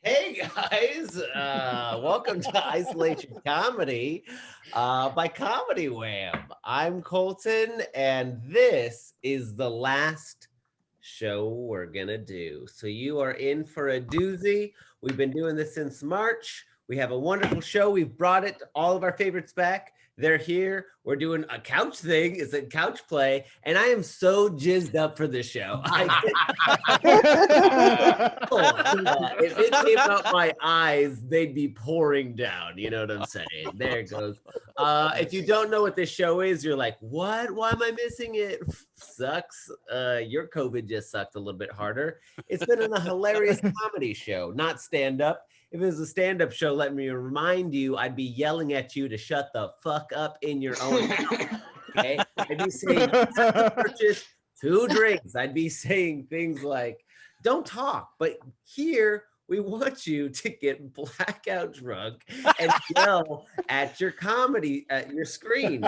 Hey guys, welcome to Isolation Comedy by Comedy Wham. I'm Colton, and this is the last show we're gonna do. So you are in for a doozy. We've been doing this since March. We have a wonderful show. We've brought it all of our favorites back. They're here. We're doing a couch thing. It's a couch play, and I am so jizzed up for this show. If it came out my eyes, they'd be pouring down. You know what I'm saying? There it goes. If you don't know what this show is, you're like, what? Why am I missing it? Sucks. Your COVID just sucked a little bit harder. It's been a hilarious comedy show, not stand up. If it was a stand-up show, let me remind you, I'd be yelling at you to shut the fuck up in your own mouth. Okay? I'd be saying, purchase 2 drinks. I'd be saying things like, don't talk. But here, we want you to get blackout drunk and yell at your comedy, at your screen.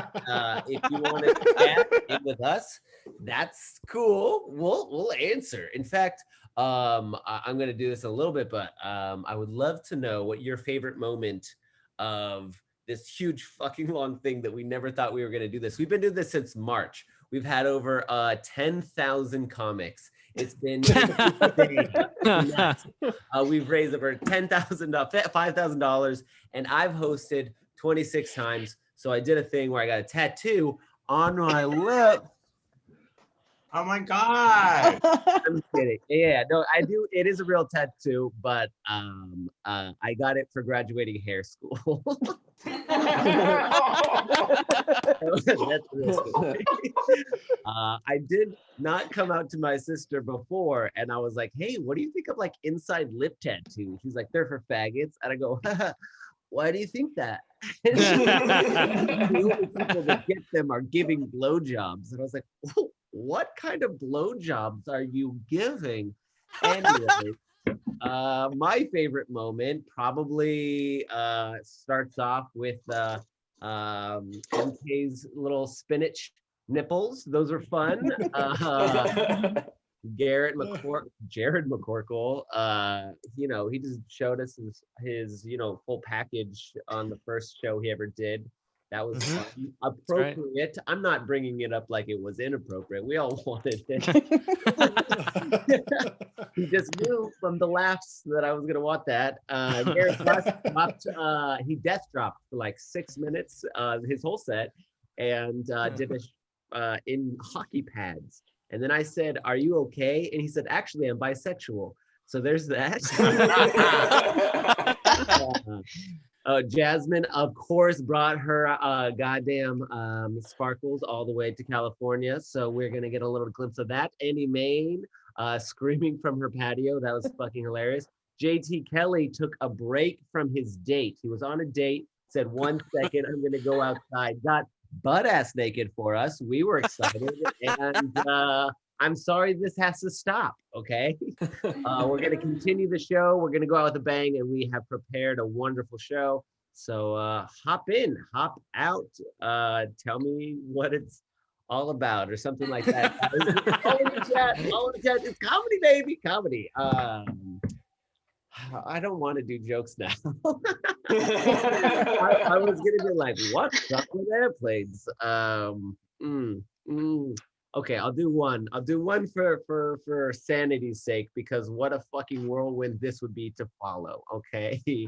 If you want to chat in with us, that's cool. We'll answer. In fact, I'm going to do this a little bit, but I would love to know what your favorite moment of this huge fucking long thing that we never thought we were going to do this. We've been doing this since March. We've had over 10,000 comics. It's been we've raised over $5,000, and I've hosted 26 times. So I did a thing where I got a tattoo on my lip. Oh my God. I'm kidding. Yeah, no, I do. It is a real tattoo, but I got it for graduating hair school. That's real school. I did not come out to my sister before, and I was like, hey, what do you think of like inside lip tattoos? She's like, they're for faggots. And I go, why do you think that? The only people that get them are giving blowjobs. And I was like, what kind of blowjobs are you giving? Anyway, my favorite moment probably starts off with MK's little spinach nipples. Those are fun. Jared McCorkle, he just showed us his full package on the first show he ever did. That was fun. Appropriate. Right. I'm not bringing it up like it was inappropriate. We all wanted it. He just knew from the laughs that I was going to want that. Garrett dropped, he death dropped for like 6 minutes, his whole set, and did a in hockey pads. And then I said, are you okay? And he said, actually, I'm bisexual. So there's that. Jasmine, of course, brought her goddamn sparkles all the way to California. So we're going to get a little glimpse of that. Annie Main screaming from her patio. That was fucking hilarious. JT Kelly took a break from his date. He was on a date, said 1 second, I'm going to go outside. Got butt-ass naked for us. We were excited. And I'm sorry this has to stop, okay? We're going to continue the show. We're going to go out with a bang, and we have prepared a wonderful show. So hop in, hop out. Tell me what it's all about or something like that. All in the chat. It's comedy, baby. Comedy. I don't want to do jokes now. I was going to be like, what's up with airplanes? Okay, I'll do one. I'll do one for sanity's sake, because what a fucking whirlwind this would be to follow, okay?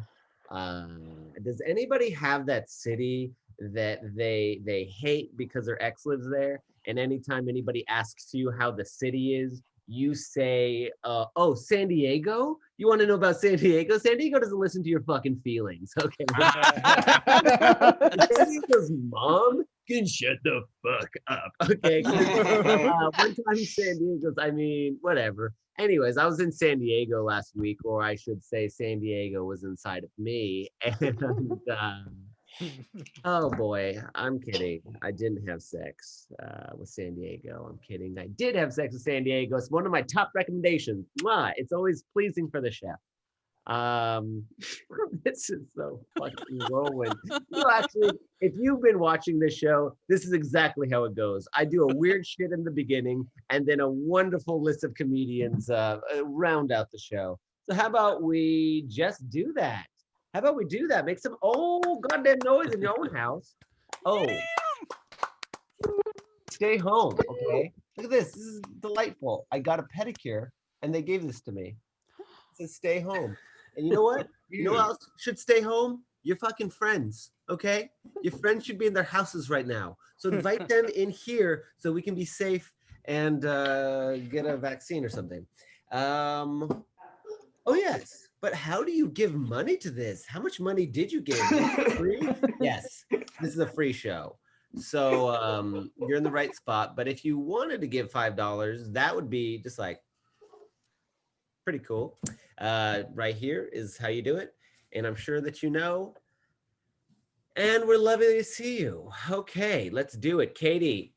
Does anybody have that city that they hate because their ex lives there? And anytime anybody asks you how the city is, you say, oh, San Diego? You want to know about San Diego? San Diego doesn't listen to your fucking feelings, okay? San Diego's mom can shut the fuck up, okay? One time San Diego's, I mean, whatever. Anyways, I was in San Diego last week, or I should say San Diego was inside of me. And oh boy, I'm kidding. I didn't have sex with San Diego. I'm kidding. I did have sex with San Diego. It's one of my top recommendations. Mwah! It's always pleasing for the chef. This is so fucking whirlwind. Actually, if you've been watching this show, this is exactly how it goes. I do a weird shit in the beginning, and then a wonderful list of comedians round out the show. So how about we just do that? How about we do that? Make some goddamn noise in your own house. Oh, stay home, okay? Look at this. This is delightful. I got a pedicure and they gave this to me. It says stay home. And you know what? You know what else should stay home? Your fucking friends, okay? Your friends should be in their houses right now. So invite them in here so we can be safe and get a vaccine or something. Oh yes, but how do you give money to this? How much money did you give? Free? Yes, this is a free show. So you're in the right spot. But if you wanted to give $5, that would be just like pretty cool. Right here is how you do it. And I'm sure that you know. And we're lovely to see you. Okay, let's do it. Katie,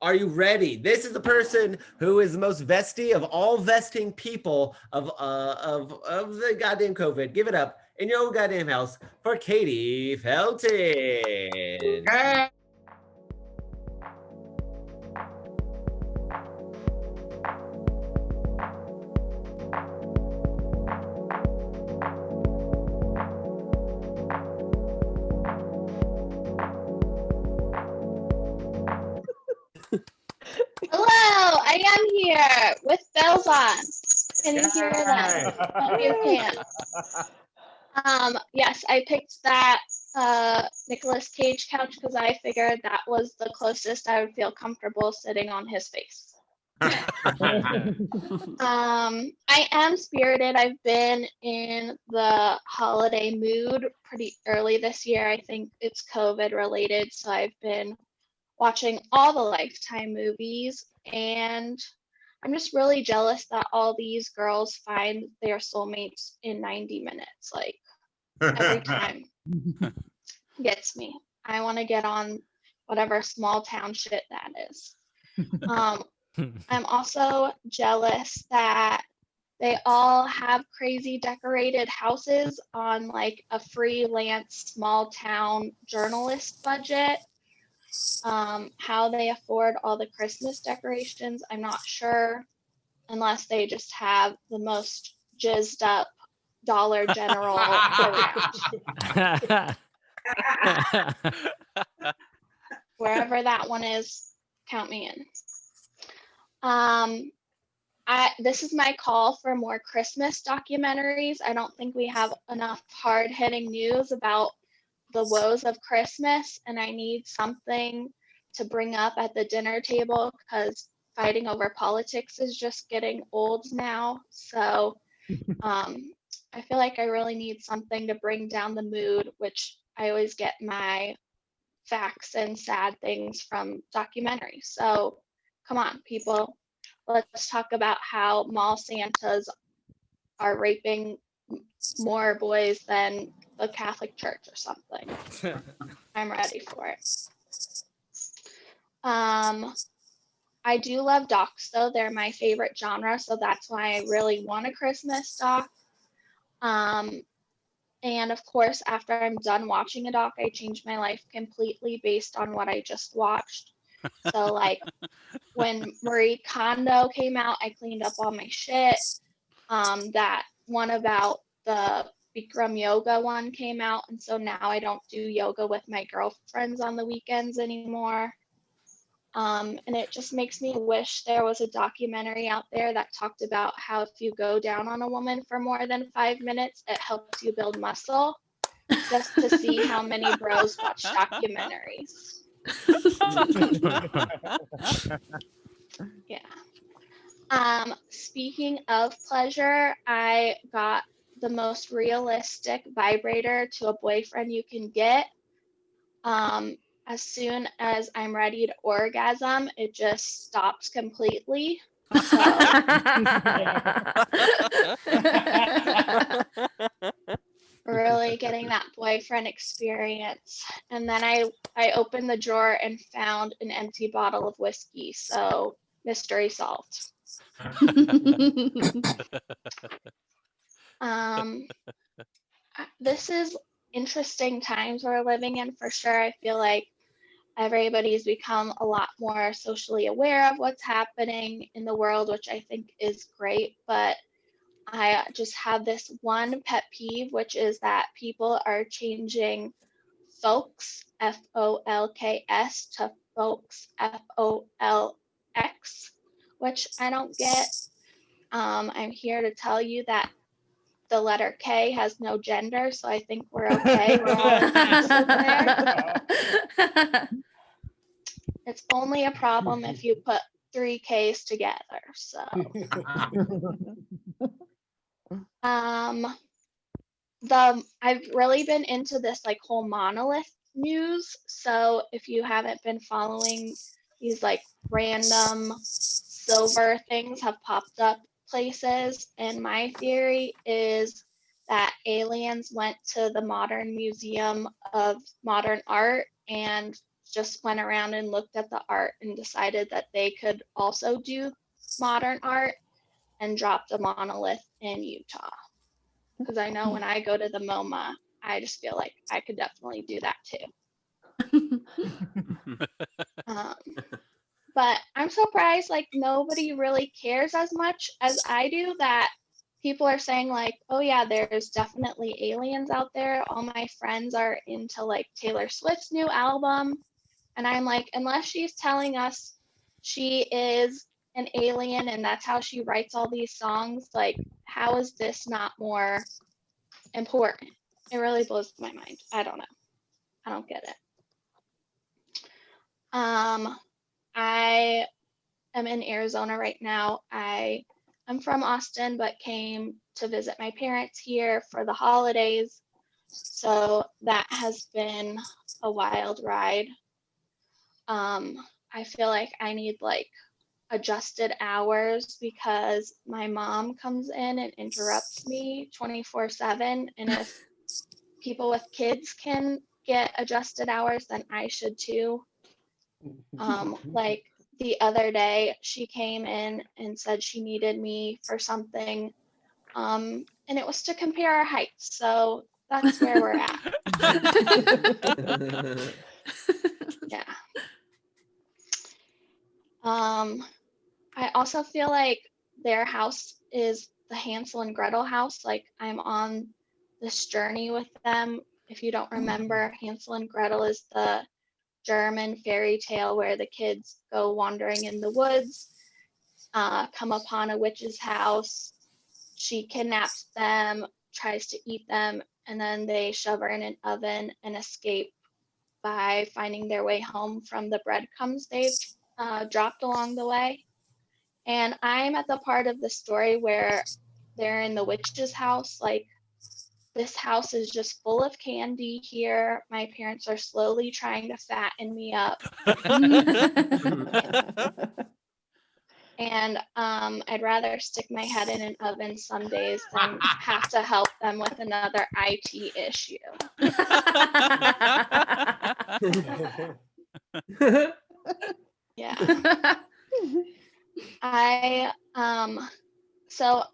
are you ready? This is the person who is the most vesty of all vesting people of the goddamn COVID. Give it up in your own goddamn house for Katie Felton. Hey. Hello, I am here with bells on. Can you hear them? Oh, you can. Yes, I picked that Nicolas Cage couch because I figured that was the closest I would feel comfortable sitting on his face. I am spirited. I've been in the holiday mood pretty early this year. I think it's COVID related, so I've been watching all the Lifetime movies, and I'm just really jealous that all these girls find their soulmates in 90 minutes. Like every time gets me. I want to get on whatever small town shit that is. I'm also jealous that they all have crazy decorated houses on like a freelance small town journalist budget. How they afford all the Christmas decorations, I'm not sure, unless they just have the most jizzed up Dollar General around. Wherever that one is, count me in. This is my call for more Christmas documentaries. I don't think we have enough hard-hitting news about the woes of Christmas, and I need something to bring up at the dinner table because fighting over politics is just getting old now. So I feel like I really need something to bring down the mood, which I always get my facts and sad things from documentaries. So come on, people, let's talk about how mall Santas are raping more boys than the Catholic Church or something. I'm ready for it. I do love docs though. They're my favorite genre, so that's why I really want a Christmas doc. And of course, after I'm done watching a doc, I change my life completely based on what I just watched. So like when Marie Kondo came out, I cleaned up all my shit. That one about the Bikram yoga one came out, and so now I don't do yoga with my girlfriends on the weekends anymore. And it just makes me wish there was a documentary out there that talked about how if you go down on a woman for more than 5 minutes, it helps you build muscle, just to see how many bros watch documentaries. Yeah. Speaking of pleasure, I got the most realistic vibrator to a boyfriend you can get. As soon as I'm ready to orgasm, it just stops completely. So really getting that boyfriend experience. And then I opened the drawer and found an empty bottle of whiskey. So mystery solved. This is interesting times we're living in for sure. I feel like everybody's become a lot more socially aware of what's happening in the world, which I think is great. But I just have this one pet peeve, which is that people are changing folks, Folks, to folks, Folx, which I don't get. I'm here to tell you that the letter K has no gender, so I think we're okay. We're all inclusive there. It's only a problem if you put 3 Ks together. So, I've really been into this like whole monolith news. So if you haven't been following, these like random silver things have popped up places, and my theory is that aliens went to the Modern Museum of Modern Art and just went around and looked at the art and decided that they could also do modern art and dropped a monolith in Utah. Because I know when I go to the MoMA, I just feel like I could definitely do that too. But I'm surprised like nobody really cares as much as I do, that people are saying like, oh yeah, there's definitely aliens out there. All my friends are into like Taylor Swift's new album. And I'm like, unless she's telling us she is an alien and that's how she writes all these songs, like, how is this not more important? It really blows my mind. I don't know. I don't get it. I am in Arizona right now. I'm from Austin, but came to visit my parents here for the holidays. So that has been a wild ride. I feel like I need like adjusted hours because my mom comes in and interrupts me 24/7. And if people with kids can get adjusted hours, then I should too. Like the other day, she came in and said she needed me for something, and it was to compare our heights. So that's where we're at. Yeah. I also feel like their house is the Hansel and Gretel house. Like I'm on this journey with them. If you don't remember, Hansel and Gretel is the German fairy tale where the kids go wandering in the woods, come upon a witch's house. She kidnaps them, tries to eat them, and then they shove her in an oven and escape by finding their way home from the breadcrumbs they've dropped along the way. And I'm at the part of the story where they're in the witch's house. Like, this house is just full of candy here. My parents are slowly trying to fatten me up. And I'd rather stick my head in an oven some days than have to help them with another IT issue. Yeah. So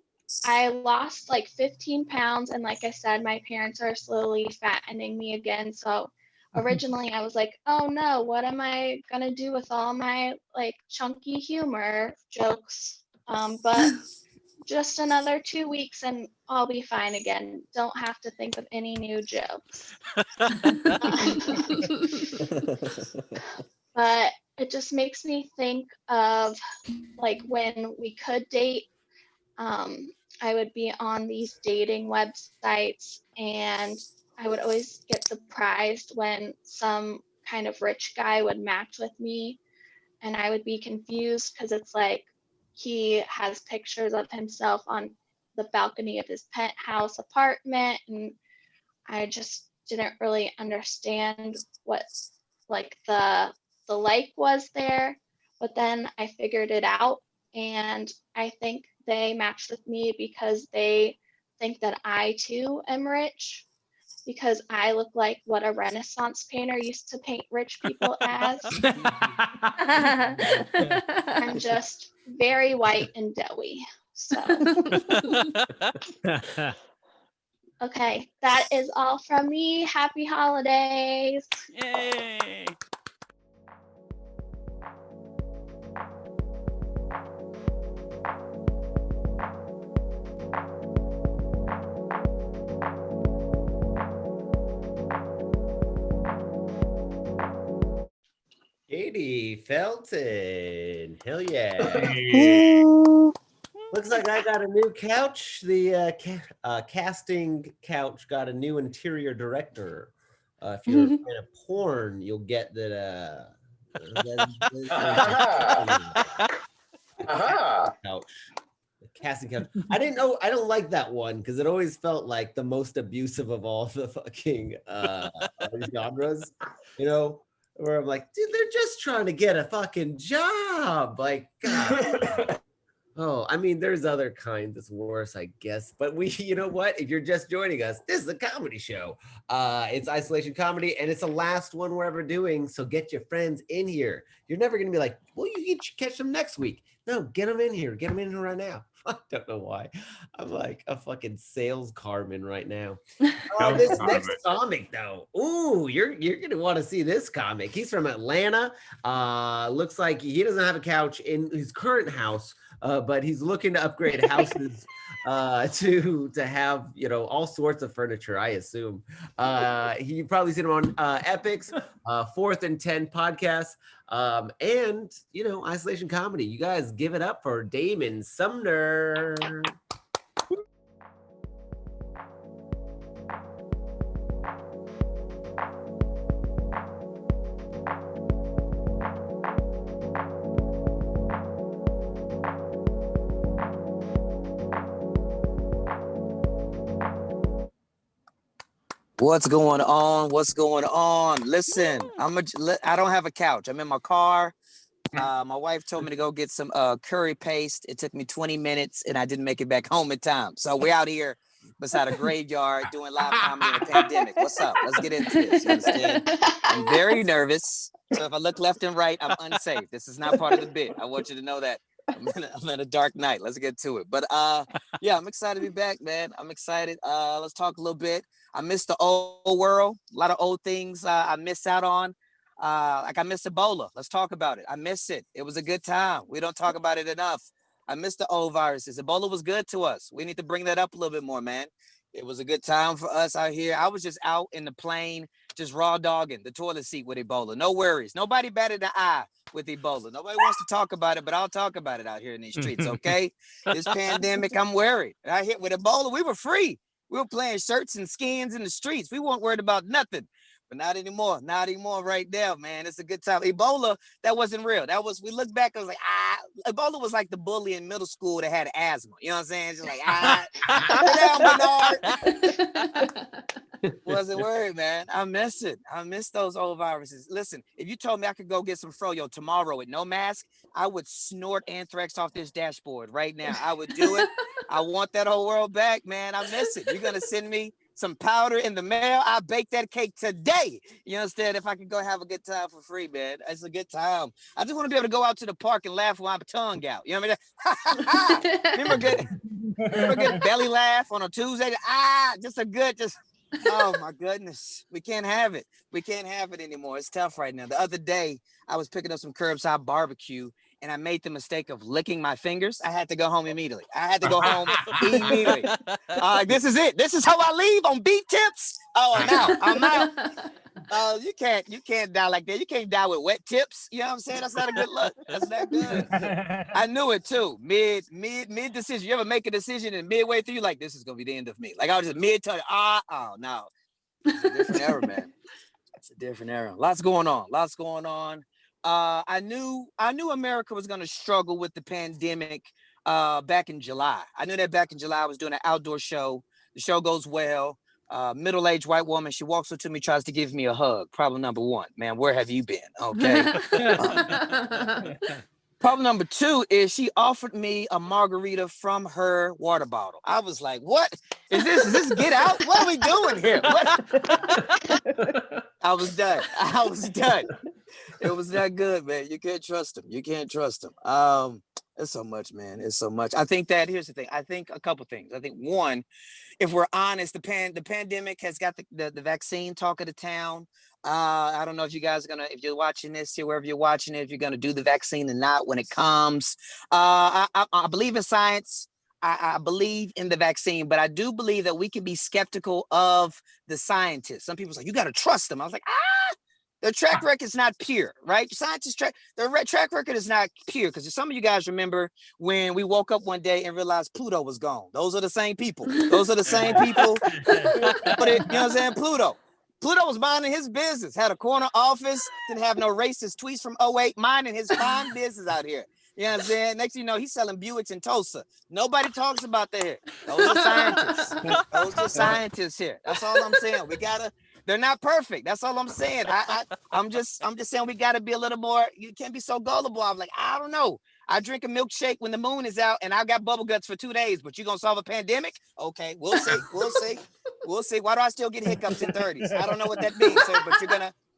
I lost like 15 pounds, and like I said, my parents are slowly fattening me again. So originally I was like, oh no, what am I gonna do with all my like chunky humor jokes? But just another 2 weeks and I'll be fine again. Don't have to think of any new jokes. But it just makes me think of like when we could date. I would be on these dating websites and I would always get surprised when some kind of rich guy would match with me, and I would be confused because it's like he has pictures of himself on the balcony of his penthouse apartment, and I just didn't really understand what like the like was there. But then I figured it out, and I think they matched with me because they think that I too am rich, because I look like what a Renaissance painter used to paint rich people as. I'm just very white and doughy. So, okay, that is all from me. Happy holidays. Yay! righty, Felton. Hell yeah. Looks like I got a new couch. The casting couch got a new interior director. If you're a fan of porn, you'll get that. Couch. The casting couch. I didn't know. I don't like that one because it always felt like the most abusive of all the fucking genres. You know, where I'm like, dude, they're just trying to get a fucking job. Like, God. Oh, I mean, there's other kinds that's worse, I guess. But you know what? If you're just joining us, this is a comedy show. It's isolation comedy, and it's the last one we're ever doing. So get your friends in here. You're never gonna be like, well, you can catch them next week. No, get them in here. Get them in here right now. I don't know why. I'm like a fucking sales carman right now. This next comic, though. Ooh, you're gonna want to see this comic. He's from Atlanta. Looks like he doesn't have a couch in his current house. But he's looking to upgrade houses to have, you know, all sorts of furniture, I assume. You probably seen him on Epics, 4th and 10 podcast, and, you know, isolation comedy. You guys give it up for Damon Sumner. What's going on? What's going on? Listen, I don't have a couch. I'm in my car. My wife told me to go get some curry paste. It took me 20 minutes and I didn't make it back home in time. So we're out here beside a graveyard doing live comedy in a pandemic. What's up? Let's get into this. You understand? I'm very nervous. So if I look left and right, I'm unsafe. This is not part of the bit. I want you to know that. I'm in a dark night. Let's get to it. But yeah, I'm excited to be back, man. I'm excited. Let's talk a little bit. I miss the old world. A lot of old things I miss out on. Like I miss Ebola. Let's talk about it. I miss it. It was a good time. We don't talk about it enough. I miss the old viruses. Ebola was good to us. We need to bring that up a little bit more, man. It was a good time for us out here. I was just out in the plane, just raw dogging the toilet seat with Ebola. No worries. Nobody batted an eye with Ebola. Nobody wants to talk about it, but I'll talk about it out here in these streets, okay? This pandemic, I'm worried. I hit with Ebola, we were free. We were playing shirts and skins in the streets. We weren't worried about nothing. But not anymore. Not anymore right now, man. It's a good time. Ebola, that wasn't real. We looked back, I was like, Ebola was like the bully in middle school that had asthma. You know what I'm saying? Just like, sit down, Bernard. Wasn't worried, man. I miss it. I miss those old viruses. Listen, if you told me I could go get some froyo tomorrow with no mask, I would snort anthrax off this dashboard right now. I would do it. I want that whole world back, man. I miss it. You're going to send me some powder in the mail. I bake that cake today. You understand? If I could go have a good time for free, man. It's a good time. I just want to be able to go out to the park and laugh with my tongue out. You know what I mean? Remember a good belly laugh on a Tuesday? Oh my goodness. We can't have it. We can't have it anymore. It's tough right now. The other day, I was picking up some curbside barbecue and I made the mistake of licking my fingers. I had to go home immediately. This is it. This is how I leave on beat tips. Oh, I'm out. You can't die like that. You can't die with wet tips. You know what I'm saying? That's not a good look. That's not good. I knew it too. Mid decision. You ever make a decision and midway through, you're like, this is gonna be the end of me. Like I was just mid-turn. Oh no. It's a different era, man. It's a different era. Lots going on. I knew America was going to struggle with the pandemic back in July. I knew that back in July. I was doing an outdoor show. The show goes well. Middle-aged white woman. She walks up to me, tries to give me a hug. Problem number one, man, where have you been? Okay. Problem number two is she offered me a margarita from her water bottle. I was like, what is this? Is this Get Out? What are we doing here? I was done. It was that good, man. You can't trust them. It's so much, man. It's so much. I think that here's the thing. I think a couple things. I think one, if we're honest, the pandemic has got the vaccine talk of the town. I don't know if you guys are if you're watching this here, wherever you're watching it, if you're gonna do the vaccine or not when it comes. I believe in science. I believe in the vaccine, but I do believe that we can be skeptical of the scientists. Some people say you got to trust them. I was like, Their track record is not pure, right? Scientists their track record is not pure because some of you guys remember when we woke up one day and realized Pluto was gone. Those are the same people. Those are the same people. But you know what I'm saying? Pluto was minding his business, had a corner office, didn't have no racist tweets from '08, minding his fine business out here. You know what I'm saying? Next thing you know, he's selling Buicks in Tulsa. Nobody talks about that here. Those are scientists. Those are scientists here. That's all I'm saying. They're not perfect. That's all I'm saying. I'm just saying we gotta be a little more. You can't be so gullible. I'm like, I don't know. I drink a milkshake when the moon is out, and I got bubble guts for 2 days. But you gonna solve a pandemic? Okay, we'll see. We'll see. We'll see. Why do I still get hiccups in 30s? I don't know what that means, sir. But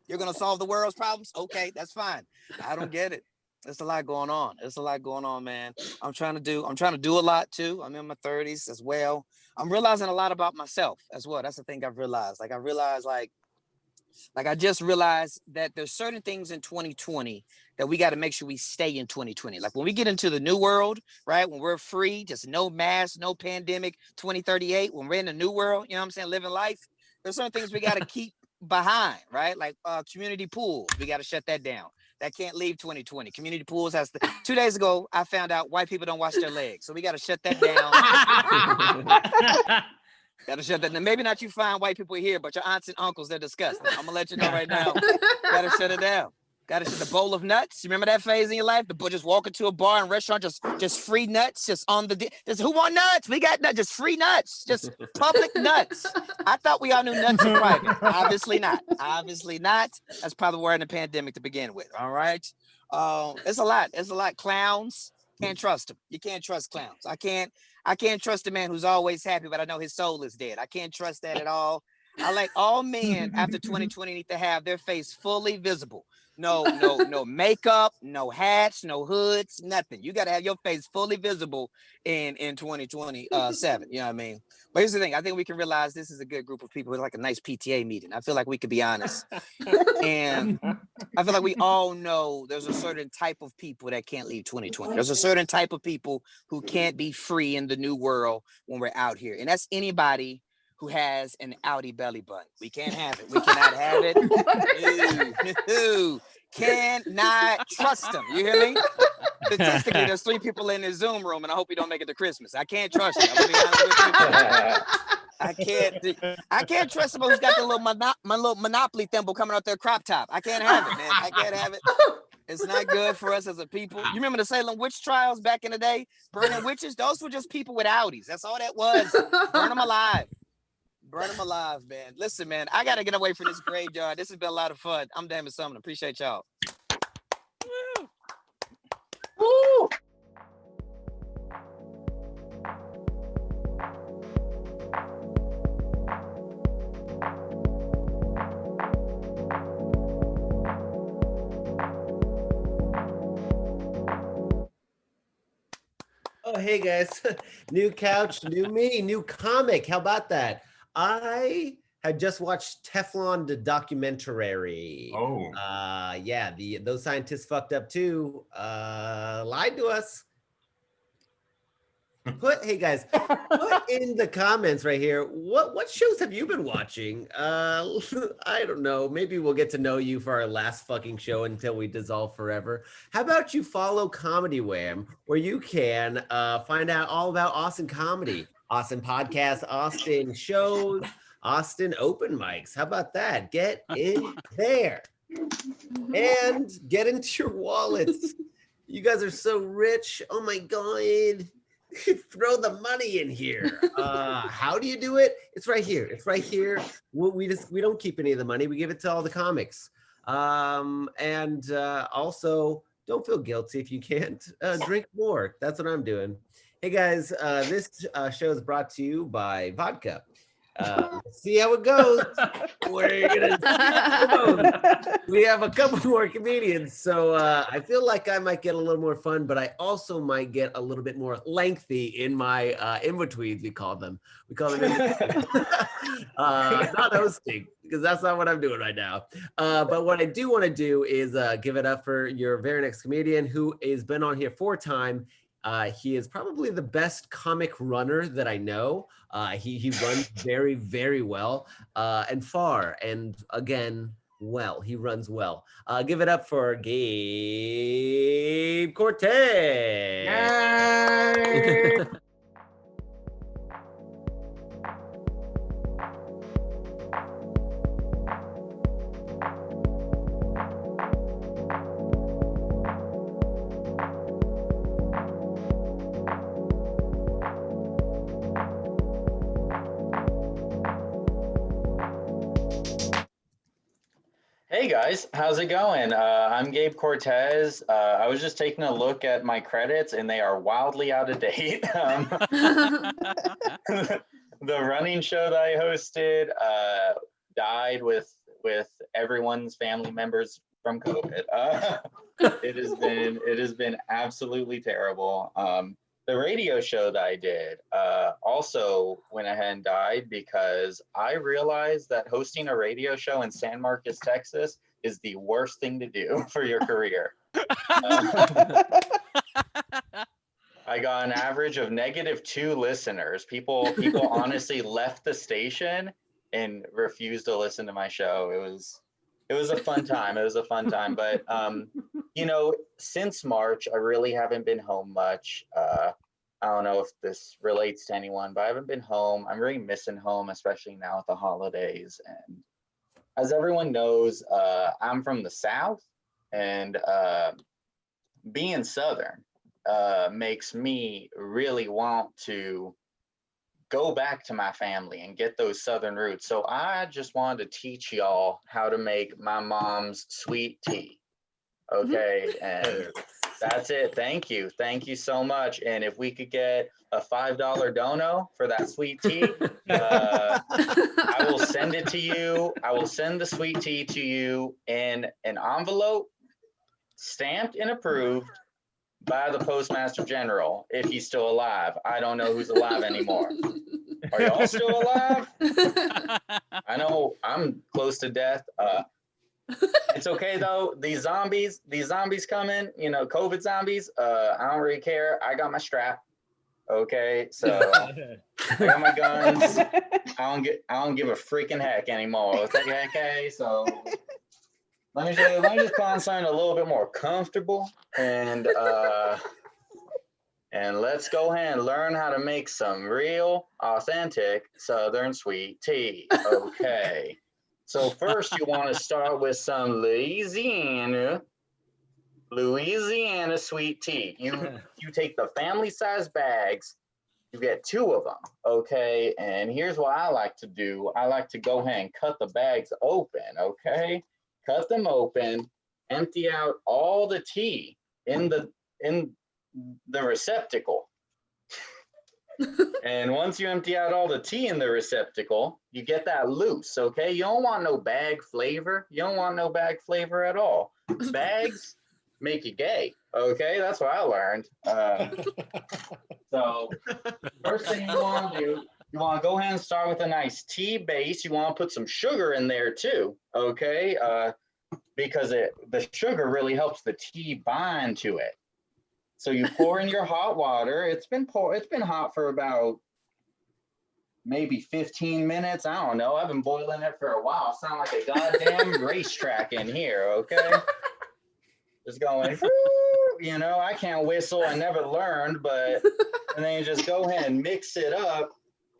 you're gonna solve the world's problems? Okay, that's fine. I don't get it. There's a lot going on. There's a lot going on, man. I'm trying to do a lot too. I'm in my 30s as well. I'm realizing a lot about myself as well. That's the thing I've realized. Like I just realized that there's certain things in 2020 that we got to make sure we stay in 2020. Like when we get into the new world, right? When we're free, just no mask, no pandemic, 2038, when we're in the new world, you know what I'm saying? Living life. There's certain things we got to keep behind, right? Like community pools. We got to shut that down. That can't leave 2020. Community pools 2 days ago, I found out white people don't wash their legs. So we got to shut that down. Got to shut that down. Maybe not you fine white people here, but your aunts and uncles, they're disgusting. I'm going to let you know right now. Got to shut it down. Got to shut the bowl of nuts. You remember that phase in your life? Just walk into a bar and restaurant, just free nuts, just on the, just who want nuts? We got nuts, just free nuts, just public nuts. I thought we all knew nuts are private. Obviously not. Obviously not. That's probably why we're in the pandemic to begin with. All right. It's a lot. It's a lot. Clowns, can't trust them. You can't trust clowns. I can't trust a man who's always happy, but I know his soul is dead. I can't trust that at all. I like all men after 2020 need to have their face fully visible. No makeup, no hats, no hoods, nothing. You got to have your face fully visible in 2027. You know what I mean? But here's the thing. I think we can realize this is a good group of people. It's like a nice PTA meeting. I feel like we could be honest. And I feel like we all know there's a certain type of people that can't leave 2020. There's a certain type of people who can't be free in the new world when we're out here. And that's anybody who has an outie belly button. We can't have it. We cannot have it. Cannot trust them. You hear me? Statistically, there's 3 people in this Zoom room, and I hope you don't make it to Christmas. I can't trust you. I'm gonna be honest with you. I can't trust someone who's got the little Monopoly thimble coming out their crop top. I can't have it, man. I can't have it. It's not good for us as a people. You remember the Salem witch trials back in the day? Burning witches? Those were just people with outies. That's all that was. Burn them alive. Burn them alive, man. Listen, man, I got to get away from this graveyard. This has been a lot of fun. I'm Damon Sumner. Appreciate y'all. Woo! Oh, hey guys, new couch, new me, new comic. How about that? I had just watched Teflon the documentary. Oh. Yeah, those scientists fucked up too. Lied to us. Hey guys, put in the comments right here. What shows have you been watching? I don't know. Maybe we'll get to know you for our last fucking show until we dissolve forever. How about you follow Comedy Wham, where you can find out all about Austin comedy, Austin podcasts, Austin shows, Austin open mics. How about that? Get in there and get into your wallets. You guys are so rich. Oh my God. Throw the money in here. How do you do it? It's right here. It's right here. We don't keep any of the money. We give it to all the comics. And also don't feel guilty if you can't drink more. That's what I'm doing. Hey guys, this show is brought to you by vodka. See how it goes. We're gonna see how it goes. We have a couple more comedians, so I feel like I might get a little more fun, but I also might get a little bit more lengthy in my in-betweens. We call them not hosting, because that's not what I'm doing right now. But what I do want to do is give it up for your very next comedian, who has been on here 4 times. He is probably the best comic runner that I know. He runs very, very well and far. And again, well. He runs well. Give it up for Gabe Cortez. Yay! Hey guys, how's it going? I'm Gabe Cortez. I was just taking a look at my credits and they are wildly out of date. The running show that I hosted died with everyone's family members from COVID. It has been absolutely terrible. The radio show that I did also went ahead and died because I realized that hosting a radio show in San Marcos, Texas is the worst thing to do for your career. I got an average of -2 listeners. People honestly left the station and refused to listen to my show. It was a fun time. It was a fun time. But you know, since March, I really haven't been home much. I don't know if this relates to anyone, but I haven't been home. I'm really missing home, especially now with the holidays. And as everyone knows, I'm from the South, and being Southern makes me really want to go back to my family and get those Southern roots. So I just wanted to teach y'all how to make my mom's sweet tea. Okay, and that's it. Thank you so much. And if we could get a $5 dono for that sweet tea, I will send it to you. I will send the sweet tea to you in an envelope, stamped and approved by the Postmaster General, if he's still alive. I don't know who's alive anymore. Are y'all still alive? I know I'm close to death. It's okay though. These zombies coming, you know, COVID zombies. I don't really care. I got my strap. Okay, so I got my guns. I don't give a freaking heck anymore. Okay, so let me just find something a little bit more comfortable, and let's go ahead and learn how to make some real, authentic Southern sweet tea. Okay. So first, you want to start with some Louisiana sweet tea. You take the family size bags. You get 2 of them, okay? And here's what I like to do. I like to go ahead and cut the bags open, okay? Cut them open, empty out all the tea in the receptacle. And once you empty out all the tea in the receptacle, you get that loose, okay? You don't want no bag flavor. You don't want no bag flavor at all. Bags make you gay, okay? That's what I learned. So first thing you want to do, you want to go ahead and start with a nice tea base. You want to put some sugar in there too, okay? Because the sugar really helps the tea bind to it. So you pour in your hot water. It's been hot for about maybe 15 minutes. I don't know. I've been boiling it for a while. Sound like a goddamn racetrack in here, okay? Just going, you know, I can't whistle. I never learned, but and then you just go ahead and mix it up.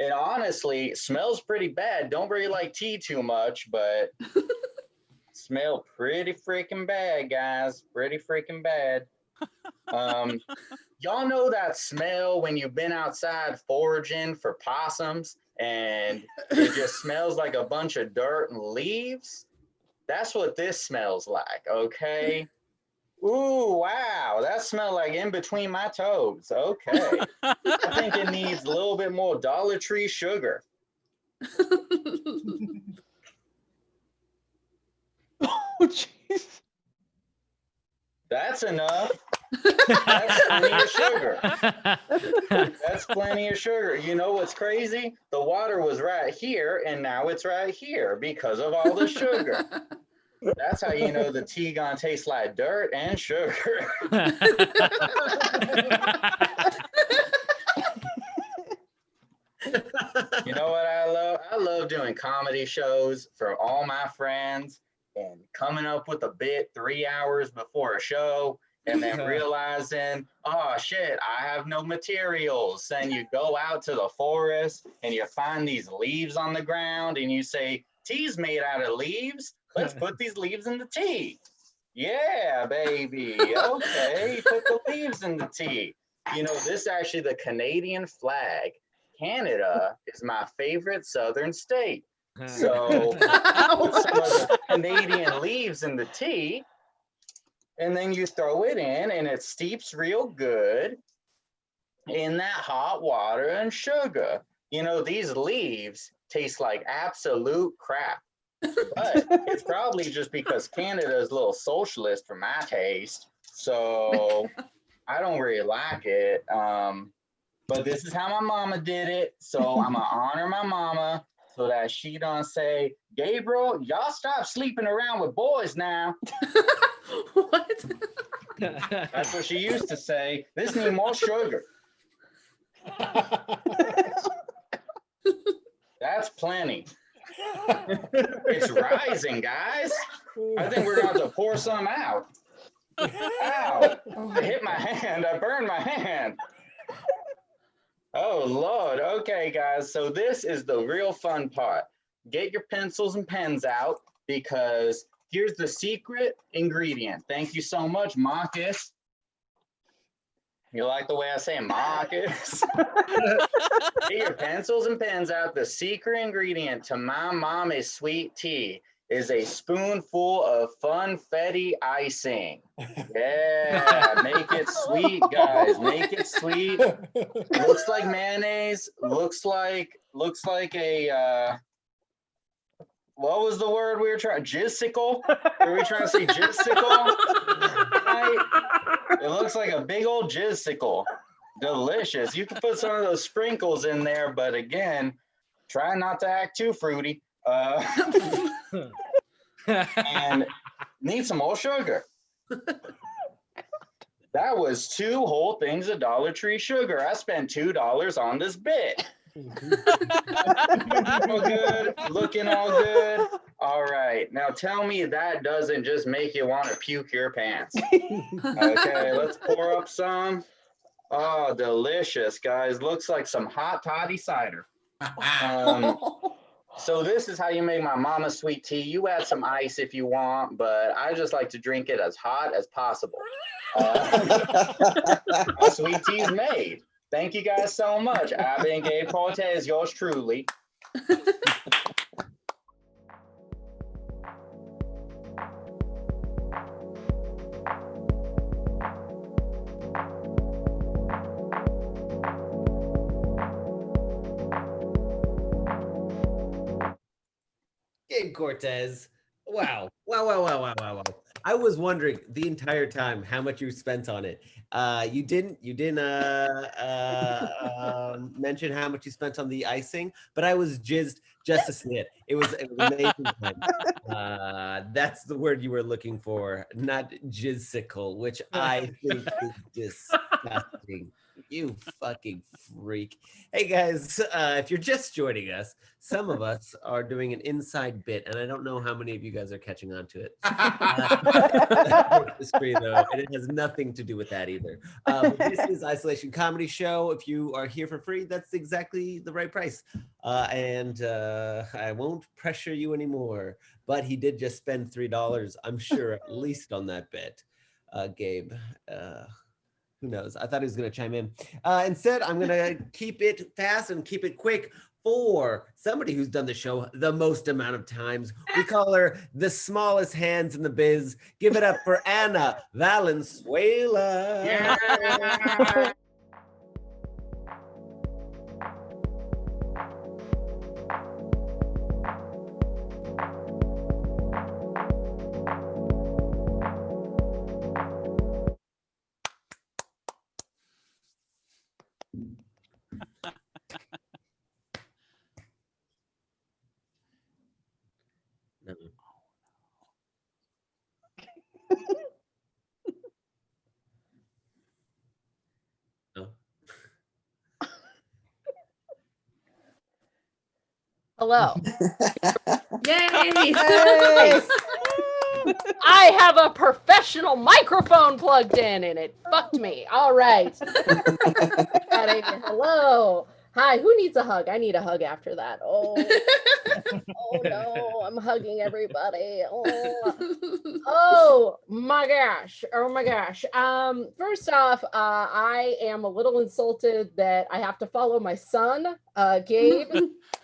It honestly smells pretty bad. Don't really like tea too much, but smell pretty freaking bad, guys. Pretty freaking bad. Y'all know that smell when you've been outside foraging for possums and it just smells like a bunch of dirt and leaves? That's what this smells like, okay? Ooh, wow, that smells like in between my toes. Okay. I think it needs a little bit more Dollar Tree sugar. Oh, jeez. That's enough. That's plenty of sugar. That's plenty of sugar. You know what's crazy? The water was right here, and now it's right here because of all the sugar. That's how you know the tea gonna taste like dirt and sugar. You know what I love? I love doing comedy shows for all my friends. and coming up with a bit 3 hours before a show and then realizing, oh shit, I have no materials. And you go out to the forest and you find these leaves on the ground and you say, tea's made out of leaves. Let's put these leaves in the tea. Yeah, baby. Okay, put the leaves in the tea. You know, this is actually the Canadian flag. Canada is my favorite southern state. So put some of the Canadian leaves in the tea, and then you throw it in, and it steeps real good in that hot water and sugar. You know, these leaves taste like absolute crap. But it's probably just because Canada is a little socialist for my taste. So I don't really like it. But this is how my mama did it. So I'm going to honor my mama so that she don't say, Gabriel, y'all stop sleeping around with boys now. What? That's what she used to say. This need more sugar. That's plenty. It's rising, guys. I think we're going to have to pour some out. Ow. I hit my hand. I burned my hand. Oh, Lord. Okay, guys. So this is the real fun part. Get your pencils and pens out because here's the secret ingredient. Thank you so much, Marcus. You like the way I say Marcus? Get your pencils and pens out. The secret ingredient to my mommy's sweet tea is a spoonful of funfetti icing. Yeah, make it sweet, guys. Make it sweet. Looks like mayonnaise. Looks like a what was the word we were trying? Jizzicle? Were we trying to say jizzicle? Right? It looks like a big old jizzicle. Delicious. You can put some of those sprinkles in there, but again, try not to act too fruity. And need some more sugar. That was 2 whole things of Dollar Tree sugar. I spent $2 on this bit. All good, looking all good. All right, now tell me that doesn't just make you want to puke your pants. Okay, let's pour up some. Oh, delicious, guys. Looks like some hot toddy cider. So this is how you make my mama's sweet tea. You add some ice if you want, but I just like to drink it as hot as possible. My sweet tea is made. Thank you guys so much. I've been Gabe Cortez, yours truly. Gabe Cortez. Wow. Wow. I was wondering the entire time how much you spent on it. You didn't mention how much you spent on the icing, but I was jizzed just to see it. It was amazing time. That's the word you were looking for, not jizzicle, which I think is disgusting. You fucking freak. Hey guys, if you're just joining us, some of us are doing an inside bit, and I don't know how many of you guys are catching on to it. History, though, and it has nothing to do with that either. But this is Isolation Comedy Show. If you are here for free, that's exactly the right price. And I won't pressure you anymore, but he did just spend $3, I'm sure, at least on that bit. Gabe, who knows? I thought he was going to chime in. Instead, I'm going to keep it fast and keep it quick for somebody who's done the show the most amount of times. We call her the smallest hands in the biz. Give it up for Anna Valenzuela. Yeah. No. No. Hello. Yay! Hey! I have a professional microphone plugged in and it fucked me. All right. Hello. Hi, who needs a hug? I need a hug after that. Oh no, I'm hugging everybody. Oh my gosh. Oh my gosh. First off, I am a little insulted that I have to follow my son, Gabe.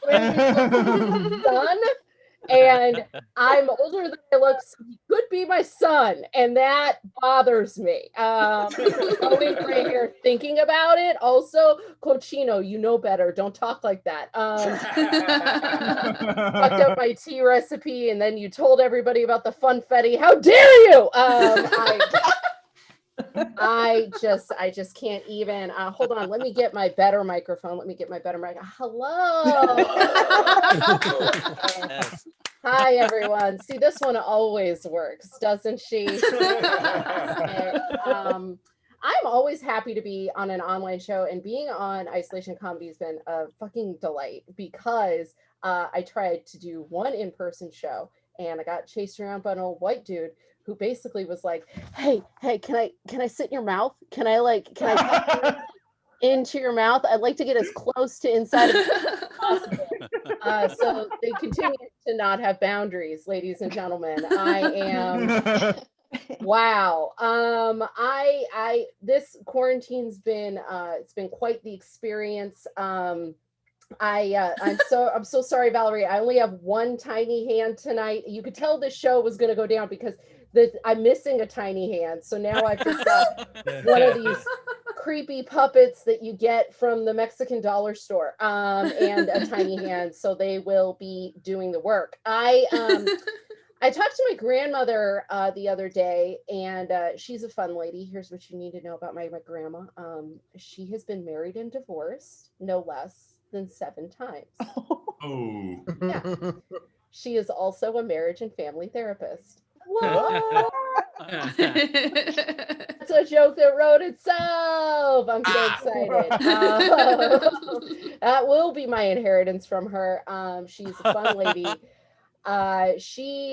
Son. And I'm older than I look, so he could be my son, and that bothers me. Going right here thinking about it. Also, Cochino, you know better. Don't talk like that. Fucked up my tea recipe, and then you told everybody about the funfetti. How dare you? I just can't even. Hold on, let me get my better microphone. Hello. Yes. Hi, everyone. See, this one always works, doesn't she? I'm always happy to be on an online show, and being on Isolation Comedy has been a fucking delight because I tried to do one in-person show, and I got chased around by an old white dude who basically was like, "Hey, can I sit in your mouth? Can I into your mouth? I'd like to get as close to inside of it as possible." So they continue to not have boundaries, ladies and gentlemen. I am wow. I this quarantine's been it's been quite the experience. I'm so sorry, Valerie. I only have one tiny hand tonight. You could tell this show was going to go down because I'm missing a tiny hand. So now I've just got one of these creepy puppets that you get from the Mexican dollar store, and a tiny hand. So they will be doing the work. I talked to my grandmother the other day, and she's a fun lady. Here's what you need to know about my grandma. She has been married and divorced no less than 7 times. Oh. Yeah. She is also a marriage and family therapist. What? That's a joke that wrote itself. I'm so excited. That will be my inheritance from her. She's a fun lady. I kid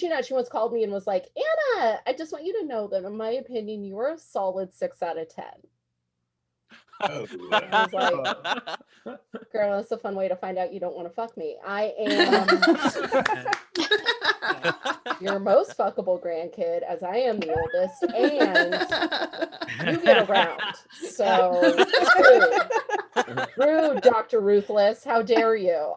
you not, she once called me and was like, "Anna, I just want you to know that in my opinion, you're a solid 6 out of 10. Oh. I was like, girl, that's a fun way to find out you don't want to fuck me. I am your most fuckable grandkid, as I am the oldest, and you get around. So rude, Dr. Ruthless. How dare you?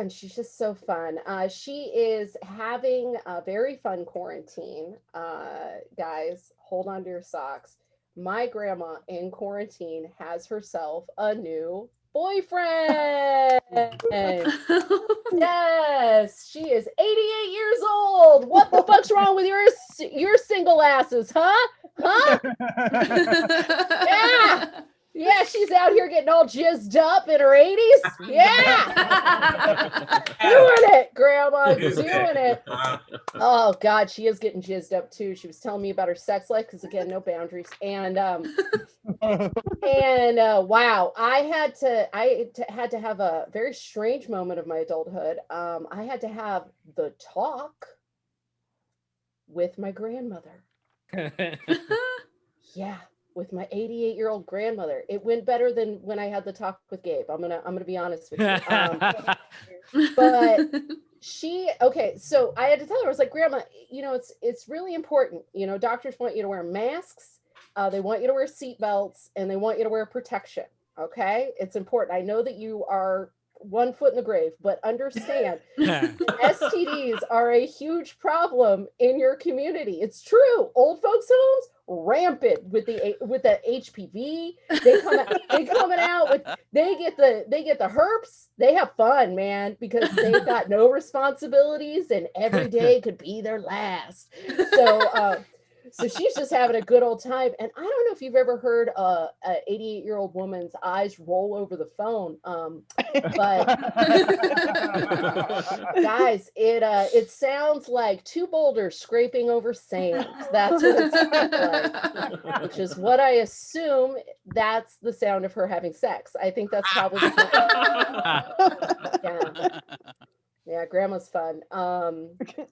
She's just so fun. She is having a very fun quarantine. Guys, hold on to your socks. My grandma in quarantine has herself a new boyfriend. Yes, she is 88 years old. What the fuck's wrong with your single asses, huh? Yeah. Yeah, she's out here getting all jizzed up in her 80s. Yeah. Doing it, Grandma. Doing it. Oh, God, she is getting jizzed up, too. She was telling me about her sex life because, again, no boundaries. And wow, I had to have a very strange moment of my adulthood. I had to have the talk with my grandmother. Yeah. With my 88-year-old grandmother. It went better than when I had the talk with Gabe. I'm gonna be honest with you. But so I had to tell her, I was like, Grandma, it's really important. Doctors want you to wear masks, they want you to wear seatbelts, and they want you to wear protection. Okay? It's important. I know that you are 1 foot in the grave, but understand STDs are a huge problem in your community. It's true. Old folks' homes rampant with the HPV. They get the herpes. They have fun, man, because they've got no responsibilities and every day could be their last. So she's just having a good old time. And I don't know if you've ever heard a 88-year-old woman's eyes roll over the phone. But guys, it sounds like two boulders scraping over sand. That's what it sounds like, which is what I assume that's the sound of her having sex. I think that's probably the sound. Yeah, grandma's fun.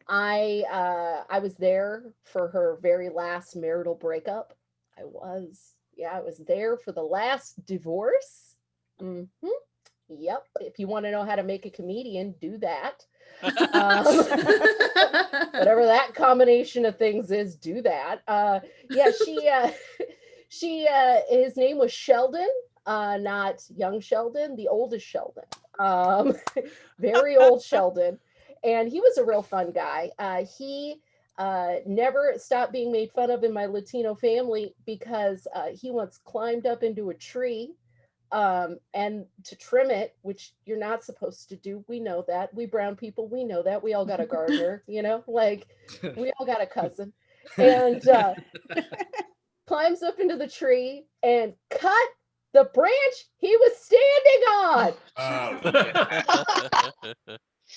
I was there for her very last marital breakup. I was there for the last divorce. Yep. If you want to know how to make a comedian, do that. Whatever that combination of things is, do that. His name was Sheldon, not young Sheldon, the oldest Sheldon. Very old Sheldon. And he was a real fun guy. He never stopped being made fun of in my Latino family because he once climbed up into a tree and to trim it, which you're not supposed to do. We know that. We brown people, we know that. We all got a gardener, like we all got a cousin. And climbs up into the tree and cut the branch he was standing on.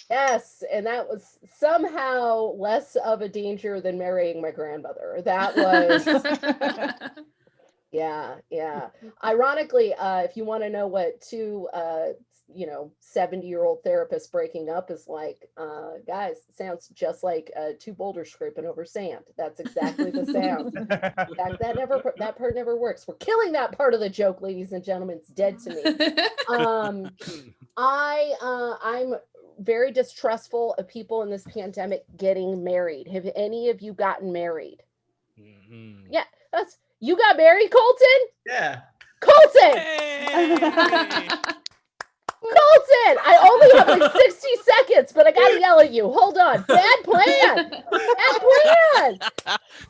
Yes, and that was somehow less of a danger than marrying my grandmother. That was yeah. Ironically, if you want to know what two 70-year-old therapists breaking up is like, guys, sounds just like two boulders scraping over sand. That's exactly the sound. In fact, that part never works. We're killing that part of the joke, ladies and gentlemen. It's dead to me. I'm very distrustful of people in this pandemic getting married. Have any of you gotten married? Mm-hmm. Yeah, you got married, Colton? Yeah. Colton! Hey! Colton! I only have like 60 seconds, but I gotta yell at you. Hold on. Bad plan! Bad plan!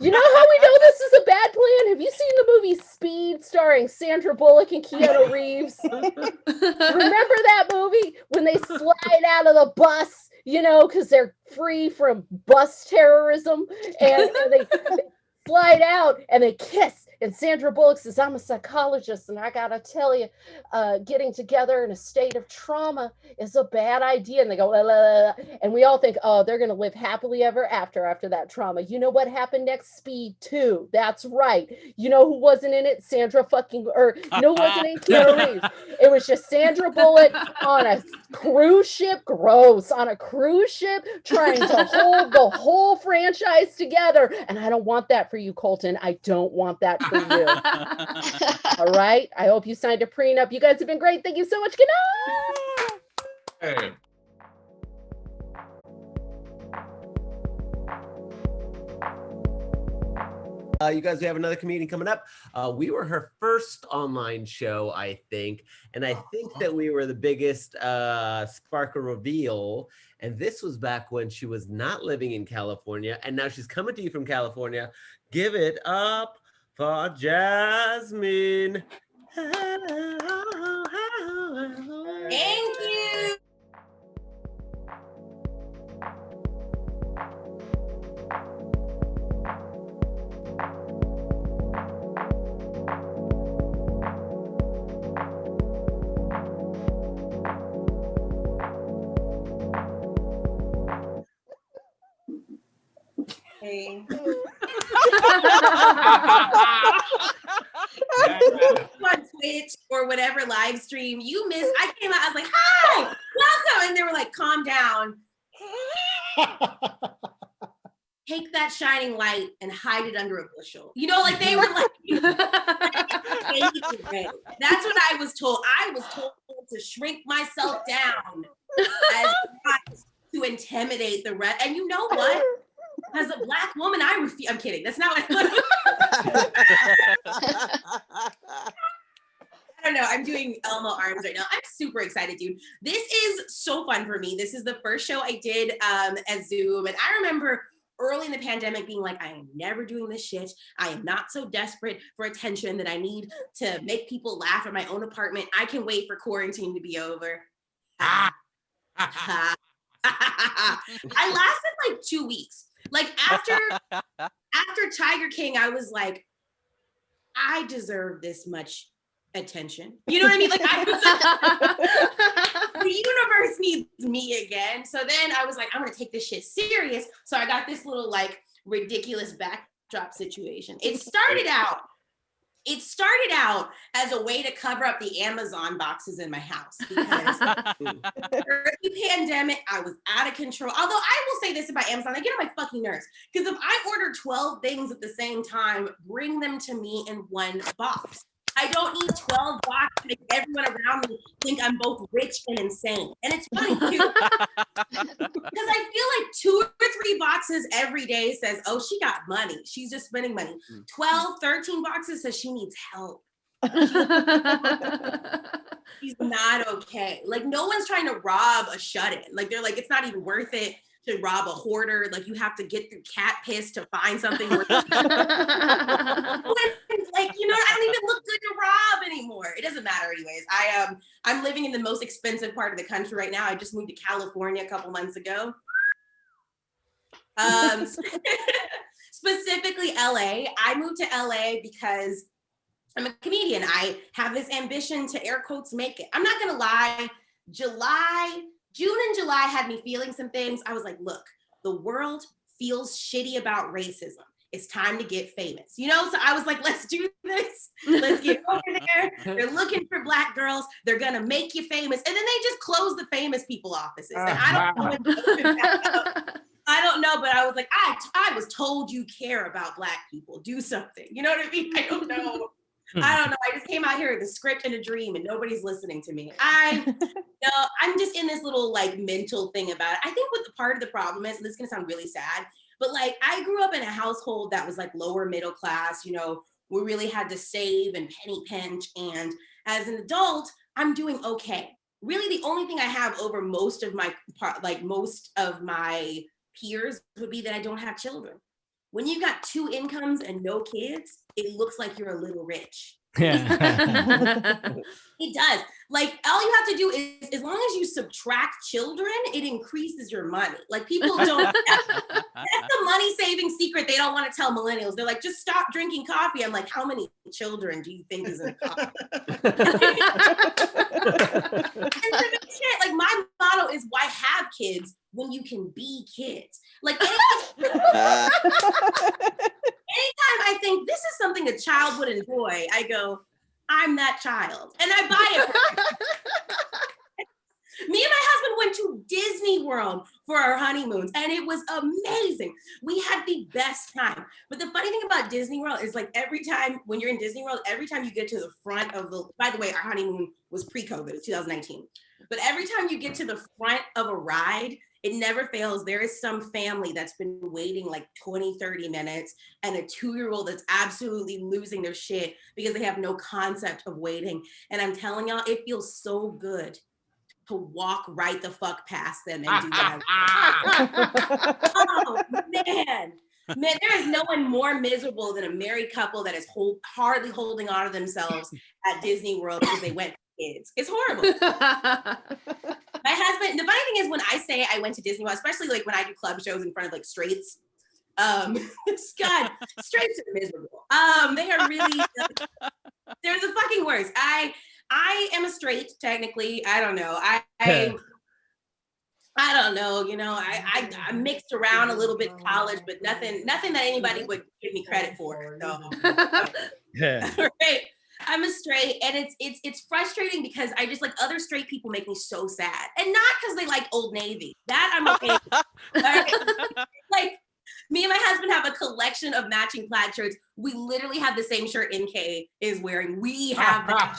You know how we know this is a bad plan? Have you seen the movie Speed starring Sandra Bullock and Keanu Reeves? Remember that movie? When they slide out of the bus, because they're free from bus terrorism, and they slide out and they kiss. And Sandra Bullock says, I'm a psychologist, and I gotta tell you, getting together in a state of trauma is a bad idea. And they go, la, la, la. And we all think, oh, they're gonna live happily ever after that trauma. You know what happened next? Speed 2. That's right. You know who wasn't in it? Who wasn't in Keanu Reeves? It was just Sandra Bullock on a cruise ship, on a cruise ship, trying to hold the whole franchise together. And I don't want that for you, Colton. I don't want that for you. All right. I hope you signed a prenup. You guys have been great. Thank you so much. Good night. Hey. You guys, we have another comedian coming up. We were her first online show, I think. And I think that we were the biggest Sparkle reveal. And this was back when she was not living in California. And now she's coming to you from California. Give it up for Jasmine. Thank you. Hey. On Twitch or whatever live stream you missed. I came out, I was like, hi, welcome. And they were like, calm down. Take that shining light and hide it under a bushel. Like they were like, that's what I was told. I was told to shrink myself down as to intimidate the rest. And you know what? As a Black woman, I refuse. I'm kidding. That's not what I don't know. I'm doing Elmo arms right now. I'm super excited, dude. This is so fun for me. This is the first show I did as Zoom. And I remember early in the pandemic being like, I am never doing this shit. I am not so desperate for attention that I need to make people laugh in my own apartment. I can wait for quarantine to be over. I lasted like 2 weeks. Like after Tiger King, I was like, I deserve this much attention. You know what I mean? Like I was like, the universe needs me again. So then I was like, I'm gonna take this shit serious. So I got this little like ridiculous backdrop situation. It started out as a way to cover up the Amazon boxes in my house because early pandemic, I was out of control. Although I will say this about Amazon, they get on my fucking nerves. Because if I order 12 things at the same time, bring them to me in one box. I don't need 12 boxes to make everyone around me think I'm both rich and insane. And it's funny too, because I feel like 2 or 3 boxes every day says, oh, she got money. She's just spending money. 12, 13 boxes says she needs help. She's not okay. Like no one's trying to rob a shut-in. Like they're like, it's not even worth it to rob a hoarder. Like you have to get through cat piss to find something. Like, you know, I don't even look good to rob anymore. It doesn't matter anyways. I'm living in the most expensive part of the country right now. I just moved to California a couple months ago. Specifically LA. I moved to LA because I'm a comedian. I have this ambition to air quotes make it. I'm not gonna lie, June and July had me feeling some things. I was like, look, the world feels shitty about racism. It's time to get famous, you know? So I was like, let's do this. Let's get over there. They're looking for Black girls. They're gonna make you famous. And then they just close the famous people offices. And I don't know. I don't know, but I was like, I was told you care about Black people. Do something. You know what I mean? I don't know. I just came out here with a script and a dream and nobody's listening to me. I'm just in this little like mental thing about it. I think what the part of the problem is, and this is gonna sound really sad, but like I grew up in a household that was like lower middle class, you know, we really had to save and penny pinch. And as an adult, I'm doing okay. Really the only thing I have over most of my peers would be that I don't have children. When you've got 2 incomes and no kids, it looks like you're a little rich. Yeah. It does. Like all you have to do is, as long as you subtract children, it increases your money. Like people don't, that's the money saving secret they don't want to tell millennials. They're like, just stop drinking coffee. I'm like, how many children do you think is in coffee? Shit, like my motto is, why have kids when you can be kids? Like anytime I think this is something a child would enjoy, I go, I'm that child. And I buy it. Me and my husband went to Disney World for our honeymoons and it was amazing. We had the best time. But the funny thing about Disney World is like every time when you're in Disney World, every time you get to the front of the, by the way, our honeymoon was pre-COVID, it was 2019. But every time you get to the front of a ride, it never fails. There is some family that's been waiting like 20, 30 minutes and a 2-year-old that's absolutely losing their shit because they have no concept of waiting. And I'm telling y'all, it feels so good to walk right the fuck past them and do that. Oh, man. Man, there is no one more miserable than a married couple that is hardly holding on to themselves at Disney World because they went kids. It's horrible. My husband, the funny thing is when I say I went to Disney World, especially like when I do club shows in front of like straights, God, straights are miserable. They are really, they're the fucking worst. I am a straight, technically. I don't know. I don't know, you know, I mixed around a little bit in college, but nothing that anybody would give me credit for. So right. I'm a straight, and it's frustrating because I just like other straight people make me so sad, and not because they like Old Navy. That I'm okay with. Like me and my husband have a collection of matching plaid shirts. We literally have the same shirt NK is wearing. We have that's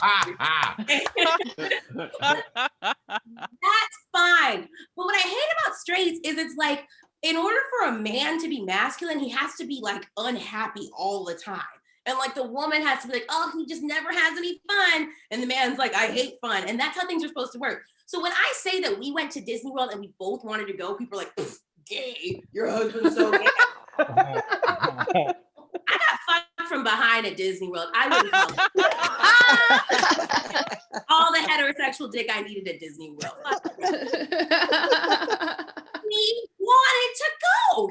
fine. But what I hate about straights is it's like, in order for a man to be masculine, he has to be like unhappy all the time. And like the woman has to be like, oh, he just never has any fun. And the man's like, I hate fun. And that's how things are supposed to work. So when I say that we went to Disney World and we both wanted to go, people are like, gay, your husband's so gay. I got fucked from behind at Disney World. I wouldn't call it. All the heterosexual dick I needed at Disney World. He wanted to go.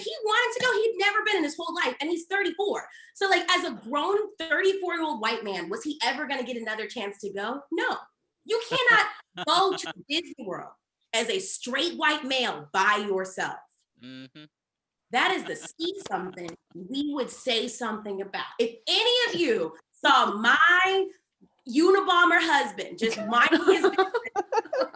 never been in his whole life, and he's 34. So like, as a grown 34-year-old white man, was he ever going to get another chance to go? No. You cannot go to Disney World as a straight white male by yourself. Mm-hmm. That is the see something we would say something about. If any of you saw my Unabomber husband just minding his business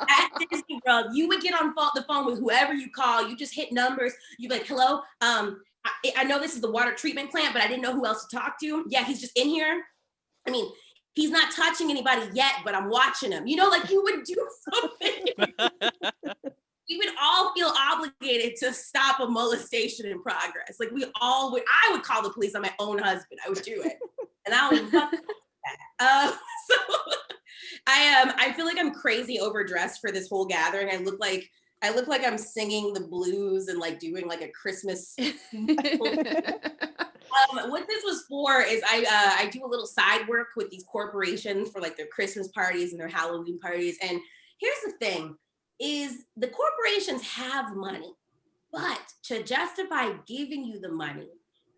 at Disney World, you would get on the phone with whoever you call. You just hit numbers. You be like, hello, I know this is the water treatment plant, but I didn't know who else to talk to. Yeah, he's just in here. I mean, he's not touching anybody yet, but I'm watching him. You know, like you would do something. We would all feel obligated to stop a molestation in progress. Like we all would. I would call the police on my own husband. I would do it, and I don't even fuck with that. So I feel like I'm crazy overdressed for this whole gathering. I look like I'm singing the blues and like doing like a Christmas. What this was for is I do a little side work with these corporations for like their Christmas parties and their Halloween parties. And here's the thing. Is the corporations have money, but to justify giving you the money,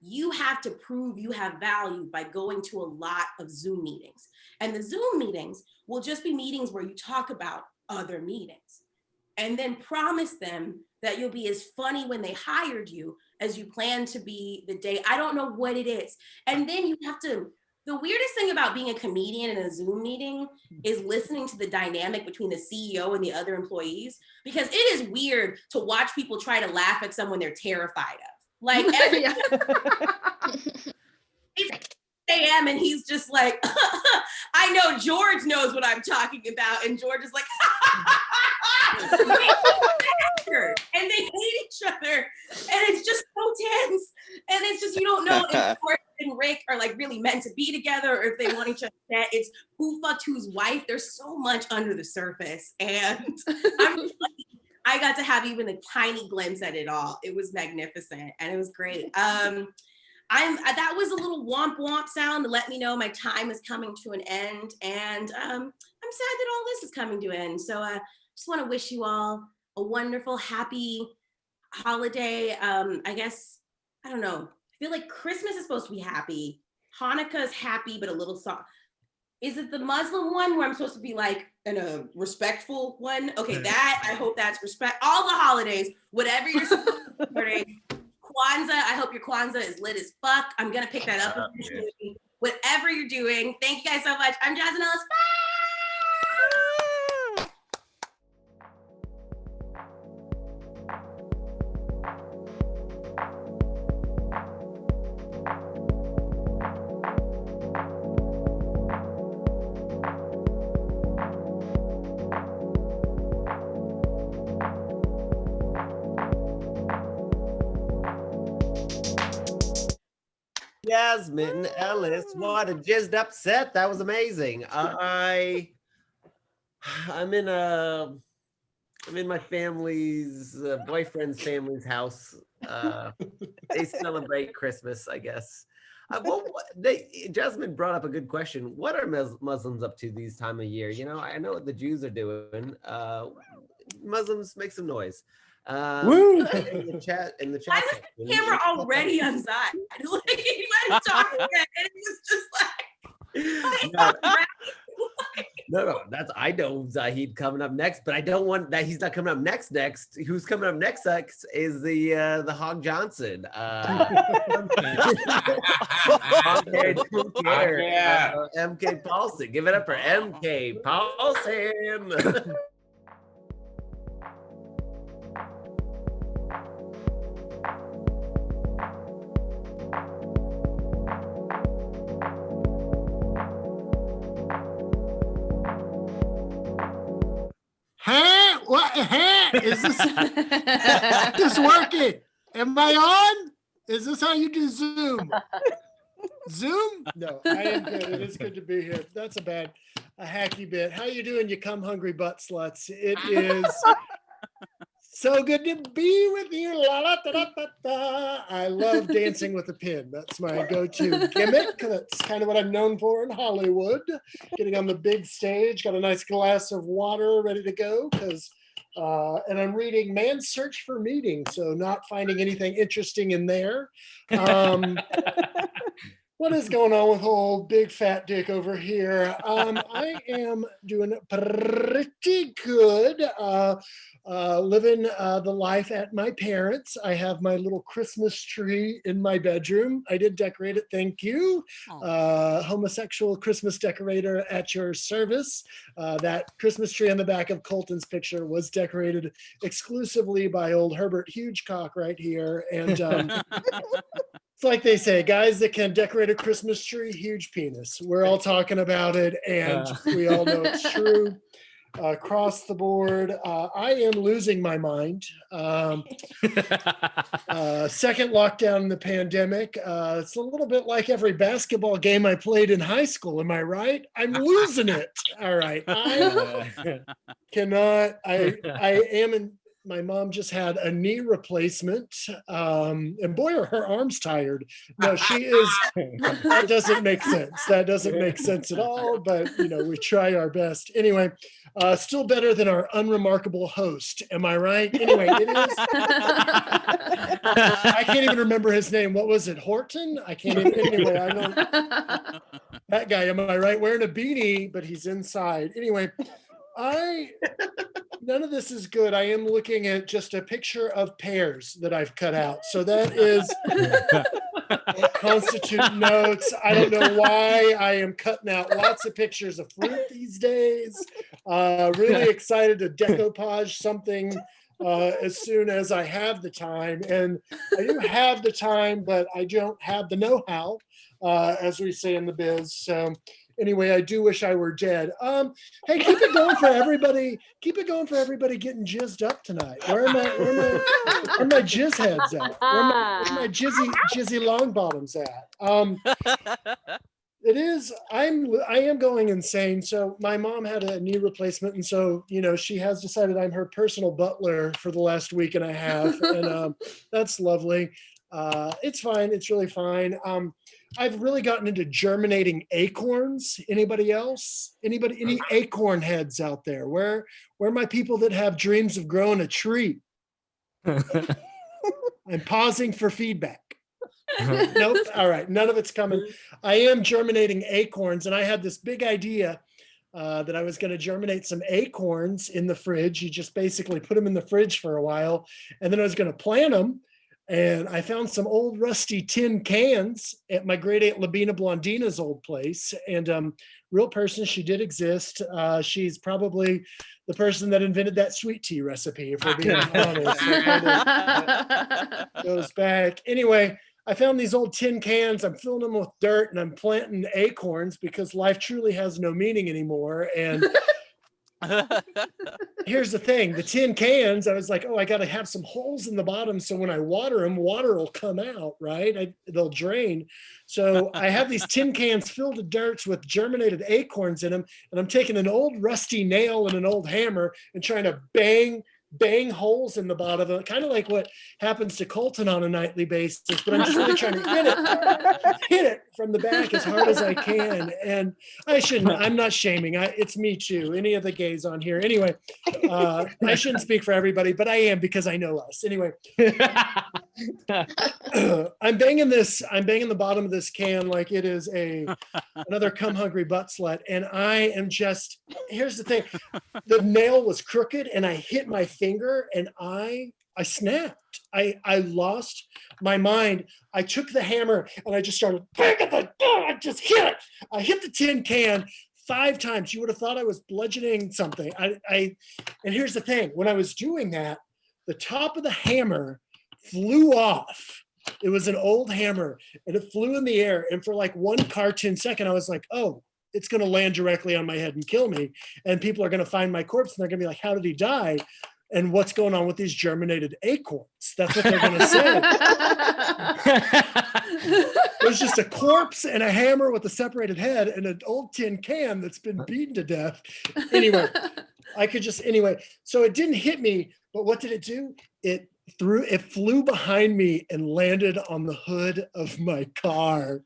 you have to prove you have value by going to a lot of Zoom meetings. And the Zoom meetings will just be meetings where you talk about other meetings and then promise them that you'll be as funny when they hired you as you plan to be the day. I don't know what it is. And then you have to, the weirdest thing about being a comedian in a Zoom meeting is listening to the dynamic between the CEO and the other employees, because it is weird to watch people try to laugh at someone they're terrified of. Like, it's a.m. and he's just like, I know George knows what I'm talking about. And George is like, and they hate each other. And it's just so tense. And it's just, you don't know if George and Rick are like really meant to be together or if they want each other. It's who fucked whose wife. There's so much under the surface. And I got to have even a tiny glimpse at it all. It was magnificent and it was great. That was a little womp womp sound to let me know my time is coming to an end. And I'm sad that all this is coming to an end. So I just want to wish you all a wonderful, happy holiday. I guess, I don't know. I feel like Christmas is supposed to be happy. Hanukkah is happy, but a little soft. Is it the Muslim one where I'm supposed to be like in a respectful one? Okay, that, I hope that's respect. All the holidays, whatever you're supposed to be. Kwanzaa, I hope your Kwanzaa is lit as fuck. I'm gonna pick that up. Whatever you're doing. Thank you guys so much. I'm Jasmine Ellis. Bye! Jasmine Ellis, what a jizzed up set. That was amazing. I'm in my family's boyfriend's family's house. They celebrate Christmas, I guess. Jasmine brought up a good question. What are Muslims up to these time of year? You know, I know what the Jews are doing. Muslims, make some noise. Woo! In the chat. Why was the camera already on side? Like, he might talk again, and it was just like. No, that's, I know Zahid coming up next, but I don't want that. He's not coming up next. Who's coming up next is the Hog Johnson. MK Paulson. Give it up for MK Paulson. Huh? What? Huh? Is this working? Am I on? Is this how you do Zoom? Zoom? No, I am good. It is good to be here. That's a hacky bit. How you doing, you come hungry butt sluts? It is so good to be with you. La, la, da, da, da, da. I love dancing with a pin. That's my go-to gimmick. That's kind of what I'm known for in Hollywood. Getting on the big stage, got a nice glass of water ready to go because And I'm reading Man's Search for Meaning, so not finding anything interesting in there. What is going on with old big fat dick over here? I am doing pretty good. Living the life at my parents'. I have my little Christmas tree in my bedroom. I did decorate it, thank you. Homosexual Christmas decorator at your service. That Christmas tree on the back of Colton's picture was decorated exclusively by old Herbert Hugecock right here. And it's like they say, guys that can decorate a Christmas tree, huge penis. We're all talking about it, and we all know it's true. Across the board, I am losing my mind. Second lockdown in the pandemic. It's a little bit like every basketball game I played in high school. Am I right? I'm losing it. All right. I cannot. I am in. My mom just had a knee replacement, and boy, are her arms tired. No, she is. That doesn't make sense. That doesn't make sense at all. But we try our best. Anyway, still better than our unremarkable host. Am I right? Anyway, it is. I can't even remember his name. What was it? Horton? I can't even. Anyway, I don't. That guy. Am I right? Wearing a beanie, but he's inside. Anyway. None of this is good. I am looking at just a picture of pears that I've cut out. So that is what constitute notes. I don't know why I am cutting out lots of pictures of fruit these days. Really excited to decoupage something as soon as I have the time. And I do have the time, but I don't have the know-how, as we say in the biz. So anyway, I do wish I were dead. Hey, keep it going for everybody. Keep it going for everybody getting jizzed up tonight. Where are my jizz heads at? Where my jizzy long bottoms at? It is. I am going insane. So my mom had a knee replacement, and so she has decided I'm her personal butler for the last week and a half, and that's lovely. It's fine. It's really fine. I've really gotten into germinating acorns. Anybody else? Any acorn heads out there? Where are my people that have dreams of growing a tree? I'm pausing for feedback. Nope. All right. None of it's coming. I am germinating acorns, and I had this big idea that I was going to germinate some acorns in the fridge. You just basically put them in the fridge for a while, and then I was going to plant them. And I found some old rusty tin cans at my great aunt Labina Blondina's old place. And real person, she did exist. She's probably the person that invented that sweet tea recipe, if we're being honest. It goes back. Anyway, I found these old tin cans. I'm filling them with dirt, and I'm planting acorns because life truly has no meaning anymore. And here's the thing, the tin cans, I was like, I got to have some holes in the bottom so when I water them, water will come out, right? They'll drain. So I have these tin cans filled with dirt with germinated acorns in them, and I'm taking an old rusty nail and an old hammer and trying to bang holes in the bottom of it, kind of like what happens to Colton on a nightly basis, but I'm just really trying to hit it from the back as hard as I can. And I'm not shaming. It's me too. Any of the gays on here. Anyway, I shouldn't speak for everybody, but I am because I know us. Anyway, I'm banging the bottom of this can like it is another cum hungry butt slut. And I am just, here's the thing. The nail was crooked and I hit my finger and I snapped. I lost my mind. I took the hammer and I just started banging I just hit it. I hit the tin can 5 times. You would have thought I was bludgeoning something. And here's the thing. When I was doing that, the top of the hammer flew off. It was an old hammer and it flew in the air. And for like 1 cartoon second, I was like, oh, it's going to land directly on my head and kill me. And people are going to find my corpse and they're going to be like, how did he die? And what's going on with these germinated acorns? That's what they're going to say. There's just a corpse and a hammer with a separated head and an old tin can that's been beaten to death. Anyway, so it didn't hit me, but what did it do? It it flew behind me and landed on the hood of my car.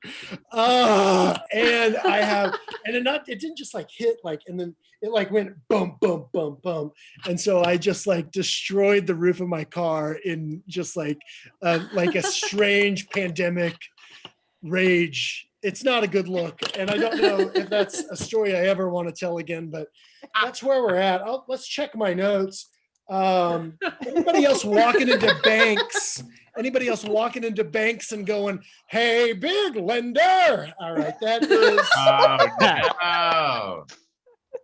And it didn't just like hit and then it like went boom, boom, boom, boom. And so I just like destroyed the roof of my car in just like a strange pandemic rage. It's not a good look. And I don't know if that's a story I ever want to tell again, but that's where we're at. Let's check my notes. Anybody else walking into banks? Anybody else walking into banks and going, "Hey, big lender"? All right, that is. Oh,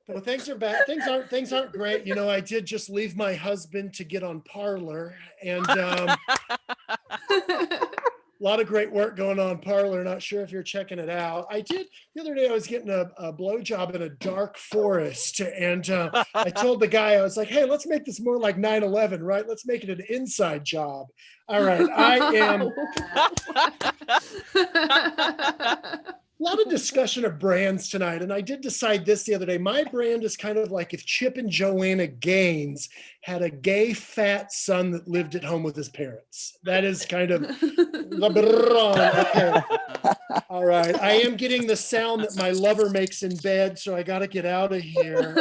So things are bad. Things aren't great. You know, I did just leave my husband to get on Parlor, and a lot of great work going on Parlor. Not sure if you're checking it out. I did the other day. I was getting a blowjob in a dark forest, and I told the guy, I was like, "Hey, let's make this more like 9/11, right? Let's make it an inside job." All right, I am. A lot of discussion of brands tonight, and I did decide this the other day. My brand is kind of like if Chip and Joanna Gaines had a gay fat son that lived at home with his parents. That is kind of okay. All right, I am getting the sound that my lover makes in bed, so I got to get out of here.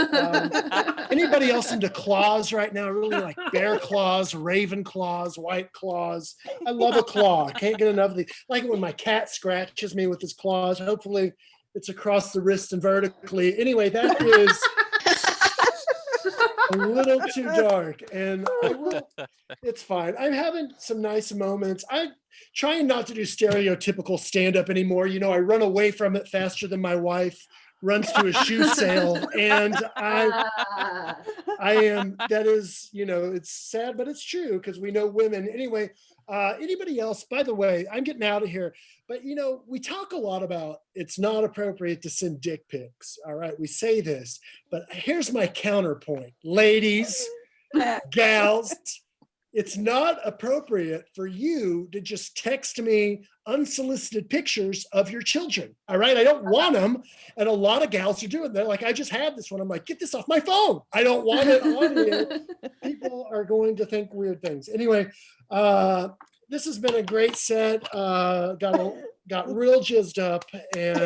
Anybody else into claws right now? Really like bear claws, raven claws, white claws. I love a claw. I can't get enough of these. Like it when my cat scratches me with his claws. Hopefully it's across the wrist and vertically. Anyway, that is a little too dark, and it's fine. I'm having some nice moments. I'm trying not to do stereotypical stand-up anymore. You know, I run away from it faster than my wife runs to a shoe sale, and I am, that is, you know, it's sad, but it's true because we know women. Anyway, anybody else, by the way, I'm getting out of here, but you know, we talk a lot about it's not appropriate to send dick pics. All right, we say this, but here's my counterpoint. Ladies, gals, it's not appropriate for you to just text me unsolicited pictures of your children. All right. I don't want them. And a lot of gals are doing that. Like, I just had this one. I'm like, get this off my phone. I don't want it on here. People are going to think weird things. Anyway, this has been a great set. Got real jizzed up, and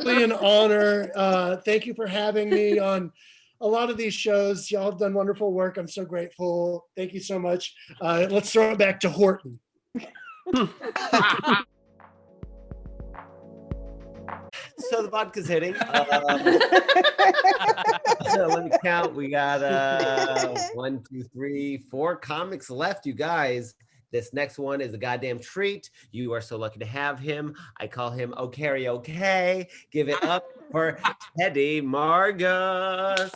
really an honor. Thank you for having me on a lot of these shows. Y'all have done wonderful work. I'm so grateful. Thank you so much. Let's throw it back to Horton. So the vodka's hitting. So let me count. We got 1, 2, 3, 4 comics left, you guys. This next one is a goddamn treat. You are so lucky to have him. I call him Okay. Give it up for Teddy Margus.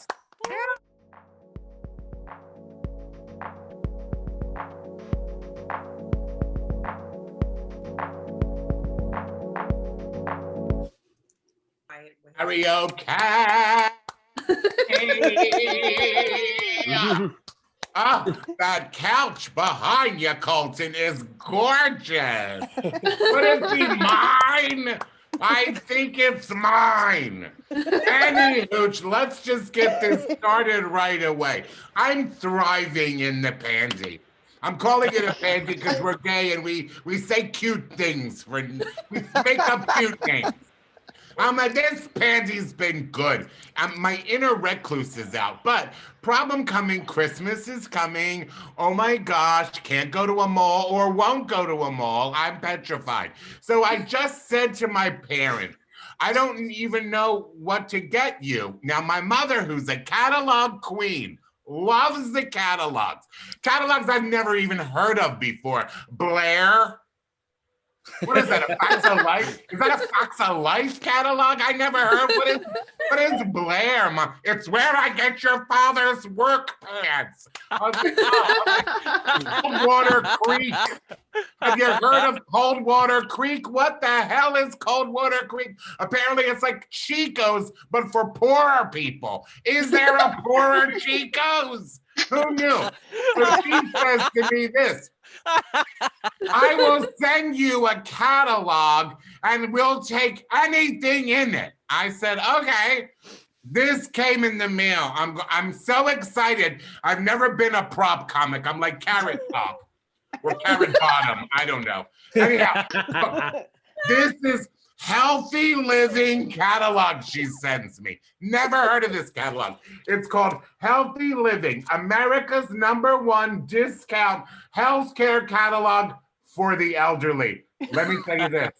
karaoke. That couch behind you, Colton, is gorgeous. Would it be mine? I think it's mine. Anywho, let's just get this started right away. I'm thriving in the pansy. I'm calling it a pansy because we're gay and we say cute things. We make up cute names. This pansy's been good. My inner recluse is out, but problem coming, Christmas is coming. Oh my gosh, can't go to a mall or won't go to a mall. I'm petrified. So I just said to my parents, I don't even know what to get you. Now, my mother, who's a catalog queen, loves the catalogs. Catalogs I've never even heard of before. Blair. What is that, a Facts of Life? Is that a Facts of Life catalog? I never heard. What is Blair, Mom? It's where I get your father's work pants. Coldwater Creek. Have you heard of Coldwater Creek? What the hell is Coldwater Creek? Apparently it's like Chico's, but for poorer people. Is there a poorer Chico's? Who knew? So she says to me this, I will send you a catalog and we'll take anything in it. I said, okay. This came in the mail. I'm so excited. I've never been a prop comic. I'm like Carrot Top or Carrot Bottom. I don't know. Anyhow, look, this is Healthy Living catalog she sends me. Never heard of this catalog. It's called Healthy Living, America's #1 discount healthcare catalog for the elderly. Let me tell you this.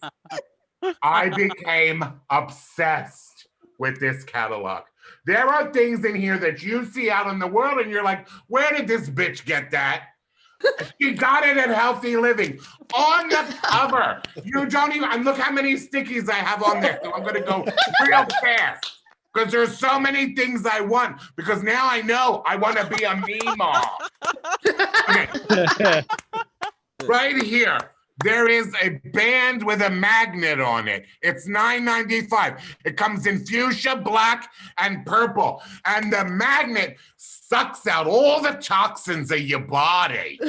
I became obsessed with this catalog. There are things in here that you see out in the world and you're like, where did this bitch get that? She got it at Healthy Living on the cover. You don't even, and look how many stickies I have on there. So I'm going to go real fast because there's so many things I want because now I know I want to be a Meemaw. Okay. Right here. There is a band with a magnet on it. It's $9.95. It comes in fuchsia, black, and purple. And the magnet sucks out all the toxins of your body.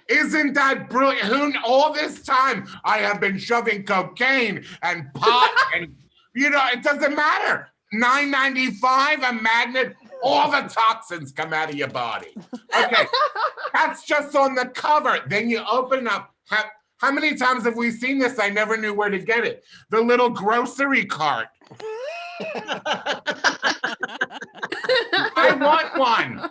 Isn't that brilliant? All this time, I have been shoving cocaine and pot and, it doesn't matter. $9.95, a magnet, all the toxins come out of your body. Okay, that's just on the cover. Then you open up. How many times have we seen this? I never knew where to get it. The little grocery cart. I want one.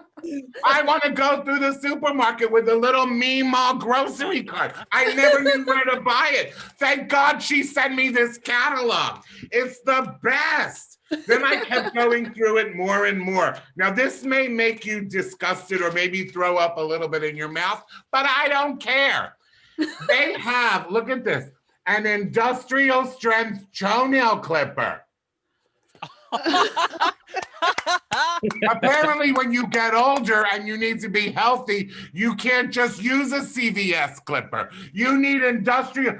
I want to go through the supermarket with a little Meemaw grocery cart. I never knew where to buy it. Thank God she sent me this catalog. It's the best. Then I kept going through it more and more. Now, this may make you disgusted or maybe throw up a little bit in your mouth, but I don't care. They have, look at this, an industrial strength toenail clipper. Apparently, when you get older and you need to be healthy, you can't just use a CVS clipper. You need industrial,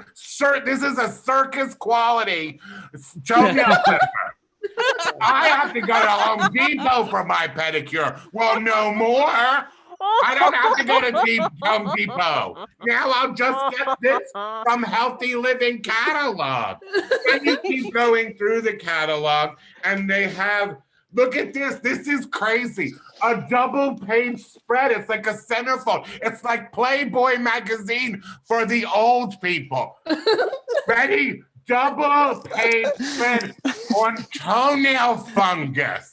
this is a circus quality toenail clipper. I have to go to Home Depot for my pedicure. Well, no more. I don't have to go to Home Depot. Now I'll just get this from Healthy Living catalog. And you keep going through the catalog and they have, look at this. This is crazy. A double page spread. It's like a centerfold. It's like Playboy magazine for the old people. Ready? Double page spread on toenail fungus.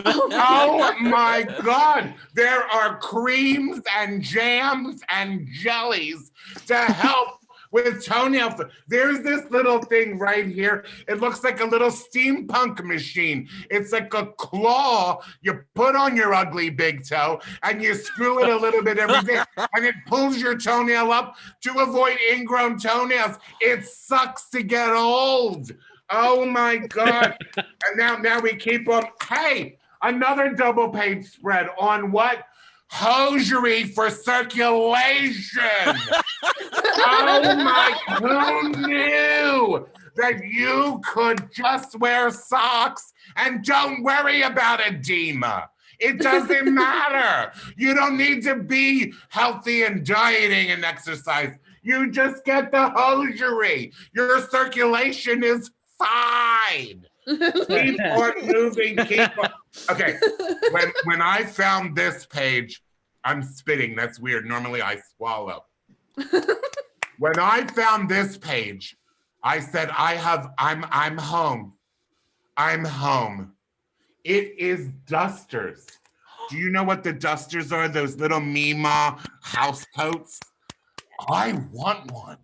Oh my God. There are creams and jams and jellies to help with toenail. There's this little thing right here. It looks like a little steampunk machine. It's like a claw you put on your ugly big toe and you screw it a little bit every day and it pulls your toenail up to avoid ingrown toenails. It sucks to get old. Oh my God. And now we keep on, hey, another double page spread on what? Hosiery for circulation. Oh my, who knew that you could just wear socks and don't worry about edema? It doesn't matter. You don't need to be healthy and dieting and exercise. You just get the hosiery. Your circulation is fine. Keep on moving, keep on. Okay, when I found this page, I'm spitting, that's weird. Normally I swallow. When I found this page, I said, I'm home. I'm home. It is dusters. Do you know what the dusters are? Those little Meemaw house coats? I want one.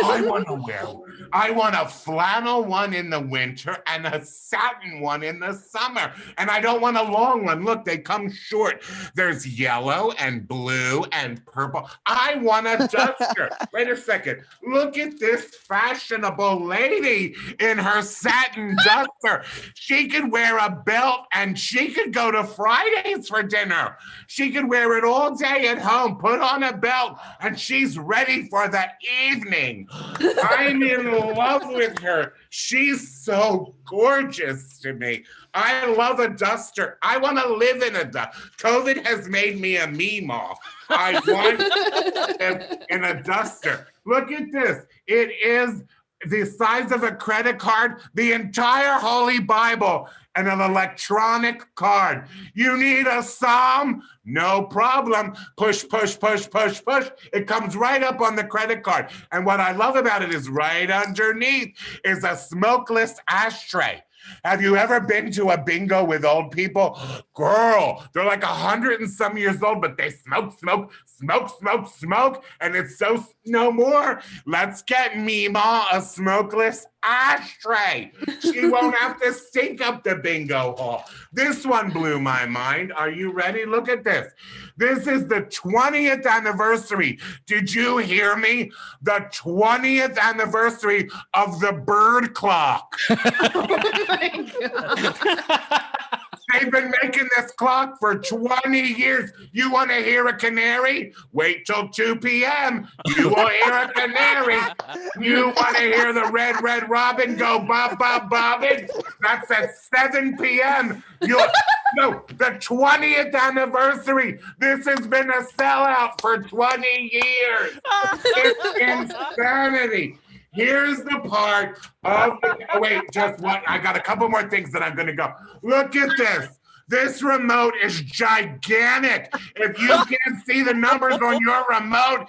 I want to wear one. I want a flannel one in the winter and a satin one in the summer. And I don't want a long one. Look, they come short. There's yellow and blue and purple. I want a duster. Wait a second. Look at this fashionable lady in her satin duster. She could wear a belt and she could go to Fridays for dinner. She could wear it all day at home, put on a belt, and she's ready for the evening. I'm in love with her. She's so gorgeous to me. I love a duster. I want to live in a duster. COVID has made me a Meemaw. I want to live in a duster. Look at this. It is the size of a credit card, the entire Holy Bible, and an electronic card. You need a psalm? No problem. Push, push, push, push, push. It comes right up on the credit card. And what I love about it is right underneath is a smokeless ashtray. Have you ever been to a bingo with old people? Girl, they're like 100 and some years old, but they smoke, smoke, smoke, smoke, smoke, and it's so no more. Let's get Mima a smokeless ashtray. She won't have to stink up the bingo hall. This one blew my mind. Are you ready? Look at this. This is the 20th anniversary. Did you hear me? The 20th anniversary of the bird clock. Oh my God. They've been making this clock for 20 years. You want to hear a canary? Wait till 2 p.m. You will hear a canary. You want to hear the red, red robin go bob, bob, bobbing? That's at 7 p.m. No, the 20th anniversary. This has been a sellout for 20 years. It's insanity. Here's the part of wait, just one. I got a couple more things that I'm going to go. Look at this. This remote is gigantic. If you can't see the numbers on your remote,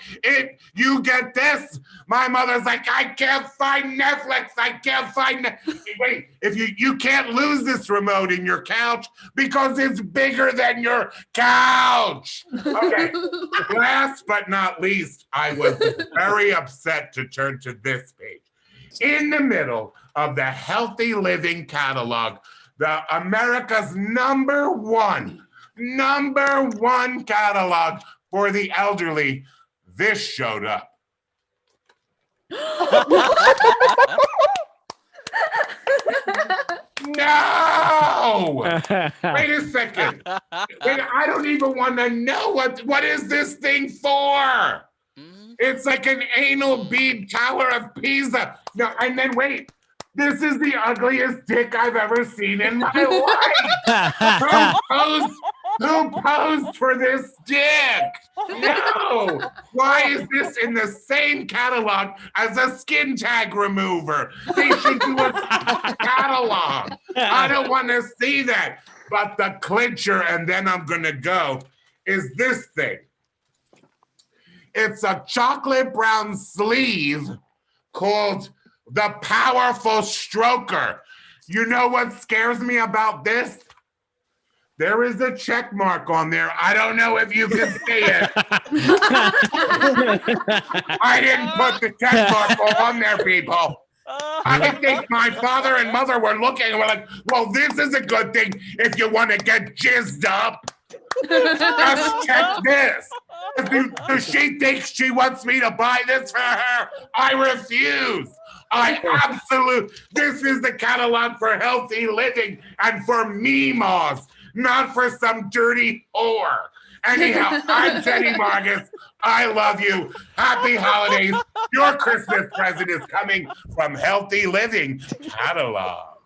you get this. My mother's like, I can't find Netflix. I can't find wait, if you can't lose this remote in your couch because it's bigger than your couch. Okay. Last but not least, I was very upset to turn to this page. In the middle of the Healthy Living catalog, the America's number one catalog for the elderly, this showed up. No! Wait a second. Wait, I don't even want to know what is this thing for? It's like an anal bead Tower of Pisa. No, and then wait. This is the ugliest dick I've ever seen in my life. Who posed for this dick? No. Why is this in the same catalog as a skin tag remover? They should do a catalog. I don't want to see that. But the clincher, and then I'm going to go, is this thing. It's a chocolate brown sleeve called the Powerful Stroker. You know what scares me about this? There is a check mark on there. I don't know if you can see it. I didn't put the check mark on there, people. I think my father and mother were looking and were like, well, this is a good thing if you want to get jizzed up. Just check this. Does she think she wants me to buy this for her? I refuse. This is the catalog for healthy living and for memas, not for some dirty whore. Anyhow, I'm Teddy Margus. I love you. Happy holidays. Your Christmas present is coming from Healthy Living catalog.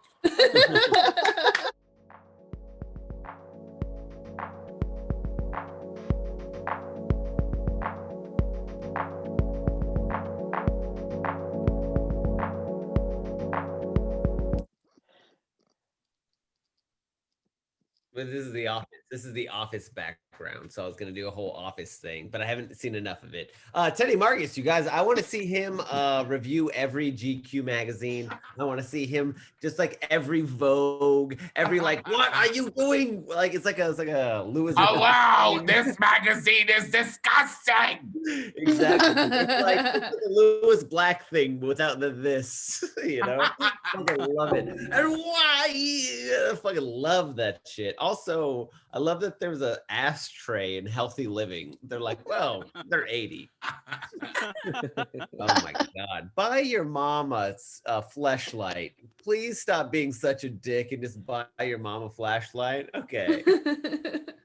But this is the office. This is the office background. So I was gonna do a whole office thing, but I haven't seen enough of it. Teddy Margus, you guys, I want to see him review every GQ magazine. I want to see him just like every Vogue, every like, what are you doing? Like it's like a Louis. Hello, this magazine is disgusting. Exactly. It's like the Louis Black thing without the this, you know. I fucking love it. And why? I fucking love that shit. Also, I love that there's an ashtray in Healthy Living. They're like, well, they're 80. Oh my God. Buy your mama a fleshlight. Please stop being such a dick and just buy your mama a flashlight. Okay.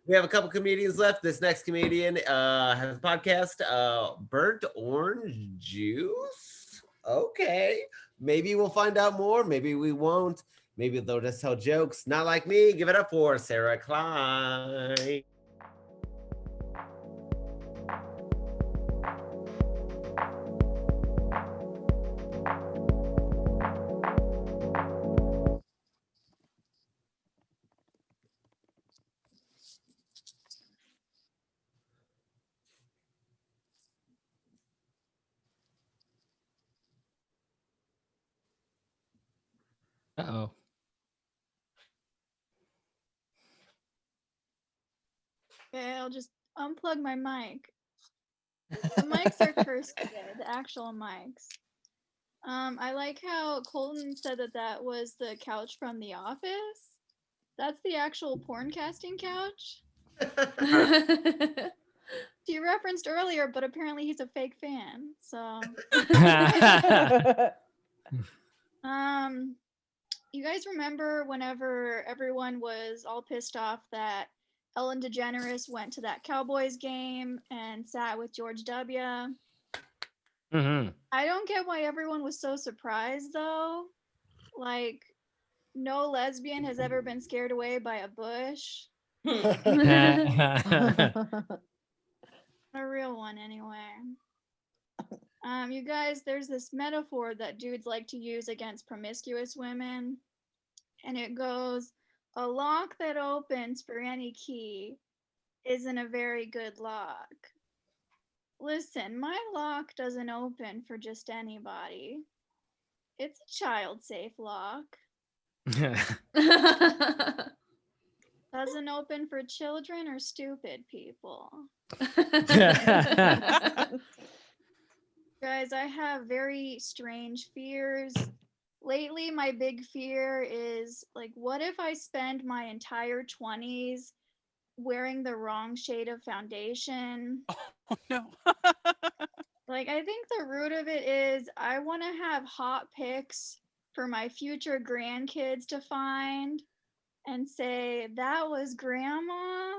We have a couple comedians left. This next comedian has a podcast, Burnt Orange Juice. Okay. Maybe we'll find out more. Maybe we won't. Maybe they'll just tell jokes. Not like me. Give it up for Sarah Klein. Uh-oh. Okay, I'll just unplug my mic. The mics are cursed today, the actual mics. I like how Colton said that was the couch from The Office. That's the actual porn casting couch. She referenced earlier, but apparently he's a fake fan. So, you guys remember whenever everyone was all pissed off that Ellen DeGeneres went to that Cowboys game and sat with George W. Mm-hmm. I don't get why everyone was so surprised though. Like, no lesbian has ever been scared away by a bush. A real one, anyway. You guys, there's this metaphor that dudes like to use against promiscuous women, and it goes, a lock that opens for any key isn't a very good lock. Listen, my lock doesn't open for just anybody. It's a child-safe lock. Doesn't open for children or stupid people. Guys, I have very strange fears. Lately, my big fear is like, what if I spend my entire 20s wearing the wrong shade of foundation? Oh no. Like, I think the root of it is I want to have hot pics for my future grandkids to find and say, that was grandma.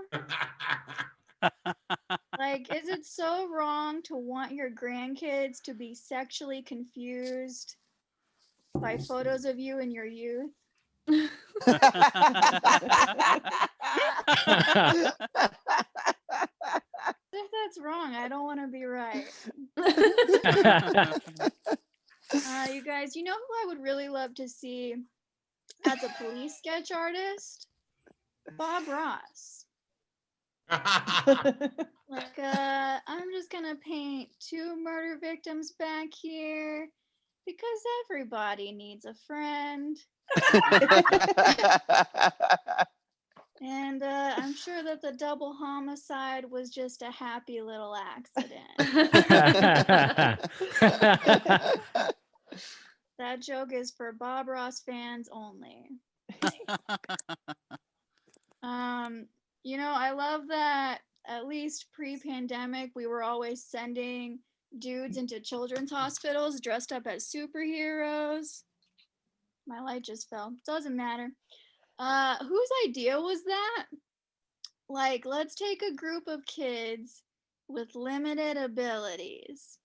Like, is it so wrong to want your grandkids to be sexually confused by photos of you in your youth? If that's wrong, I don't want to be right. You guys, you know who I would really love to see as a police sketch artist? Bob Ross. Like, I'm just gonna paint 2 murder victims back here because everybody needs a friend. And I'm sure that the double homicide was just a happy little accident. That joke is for Bob Ross fans only. You know, I love that at least pre-pandemic, we were always sending dudes into children's hospitals dressed up as superheroes. My light just fell. Doesn't matter. Whose idea was that? Like, let's take a group of kids with limited abilities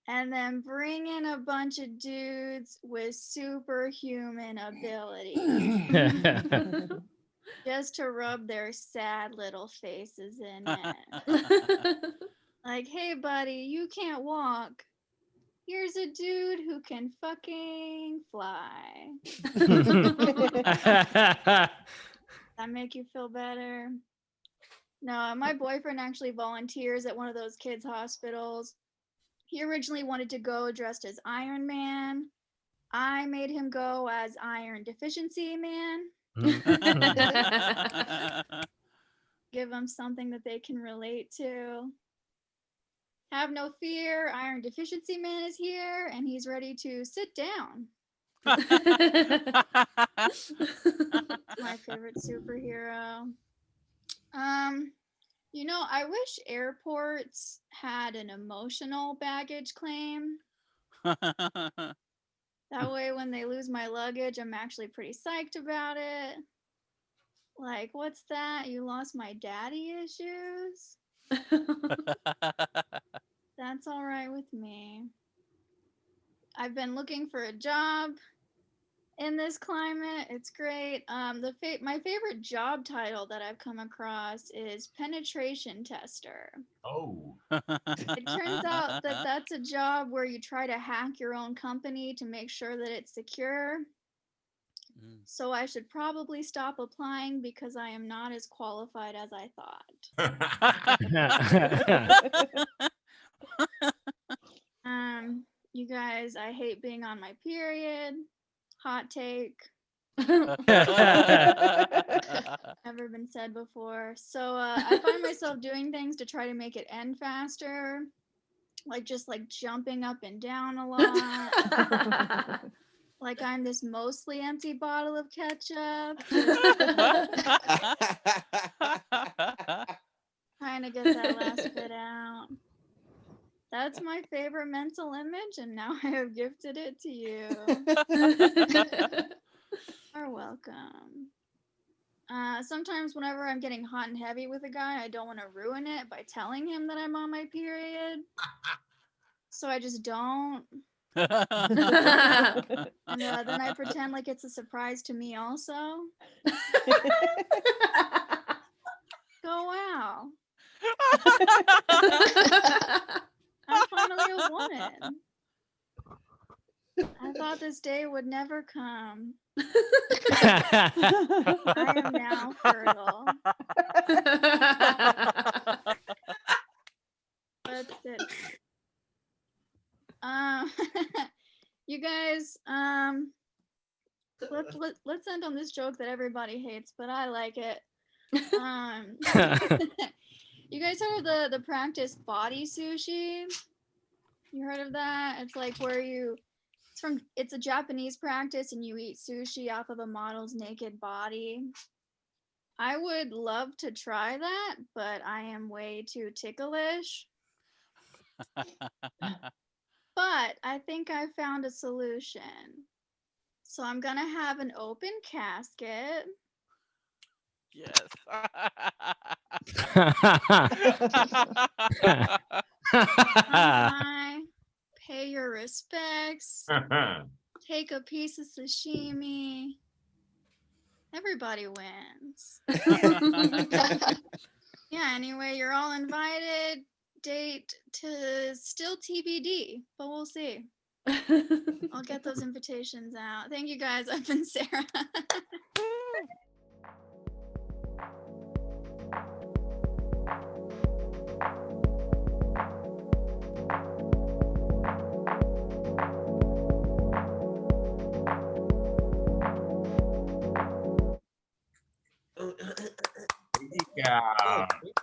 and then bring in a bunch of dudes with superhuman abilities. Just to rub their sad little faces in it. Like, hey buddy, you can't walk. Here's a dude who can fucking fly. That make you feel better? No, my boyfriend actually volunteers at one of those kids' hospitals. He originally wanted to go dressed as Iron Man. I made him go as Iron Deficiency Man. Give them something that they can relate to. Have no fear, Iron Deficiency Man is here and he's ready to sit down. My favorite superhero. You know, I wish airports had an emotional baggage claim. That way, when they lose my luggage, I'm actually pretty psyched about it. Like, what's that? You lost my daddy issues? That's all right with me. I've been looking for a job in this climate. It's great. My favorite job title that I've come across is penetration tester. Oh. It turns out that that's a job where you try to hack your own company to make sure that it's secure. So I should probably stop applying because I am not as qualified as I thought. You guys, I hate being on my period. hot take ever been said before. So I find myself doing things to try to make it end faster, like just like jumping up and down a lot. Like I'm this mostly empty bottle of ketchup, just trying to get that last bit out. That's my favorite mental image, and now I have gifted it to you. You're welcome. Sometimes whenever I'm getting hot and heavy with a guy, I don't want to ruin it by telling him that I'm on my period. So I just don't. And then I pretend like it's a surprise to me also. Go, wow. I'm finally a woman. I thought this day would never come. I am now fertile. That's it. You guys, let's end on this joke that everybody hates, but I like it. You guys heard of the practice body sushi? You heard of that? It's like where it's a Japanese practice and you eat sushi off of a model's naked body. I would love to try that, but I am way too ticklish. But I think I found a solution. So I'm gonna have an open casket. Yes. Hi, pay your respects. Take a piece of sashimi. Everybody wins. Yeah, anyway, you're all invited. Date to still TBD, but we'll see. I'll get those invitations out. Thank you guys. I've been Sarah.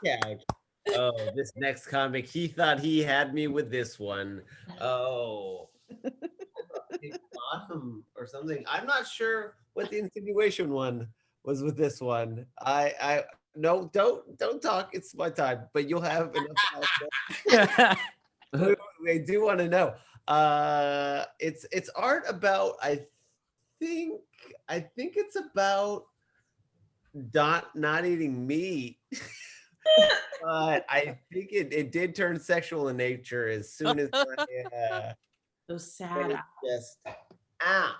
Yeah. Oh, this next comic, he thought he had me with this one. Oh, awesome or something. I'm not sure what the insinuation one was with this one. I no, don't talk. It's my time, but you'll have enough. I do want to know. It's art about. think I think it's about not eating meat. But I think it did turn sexual in nature as soon as I So sad. just oh,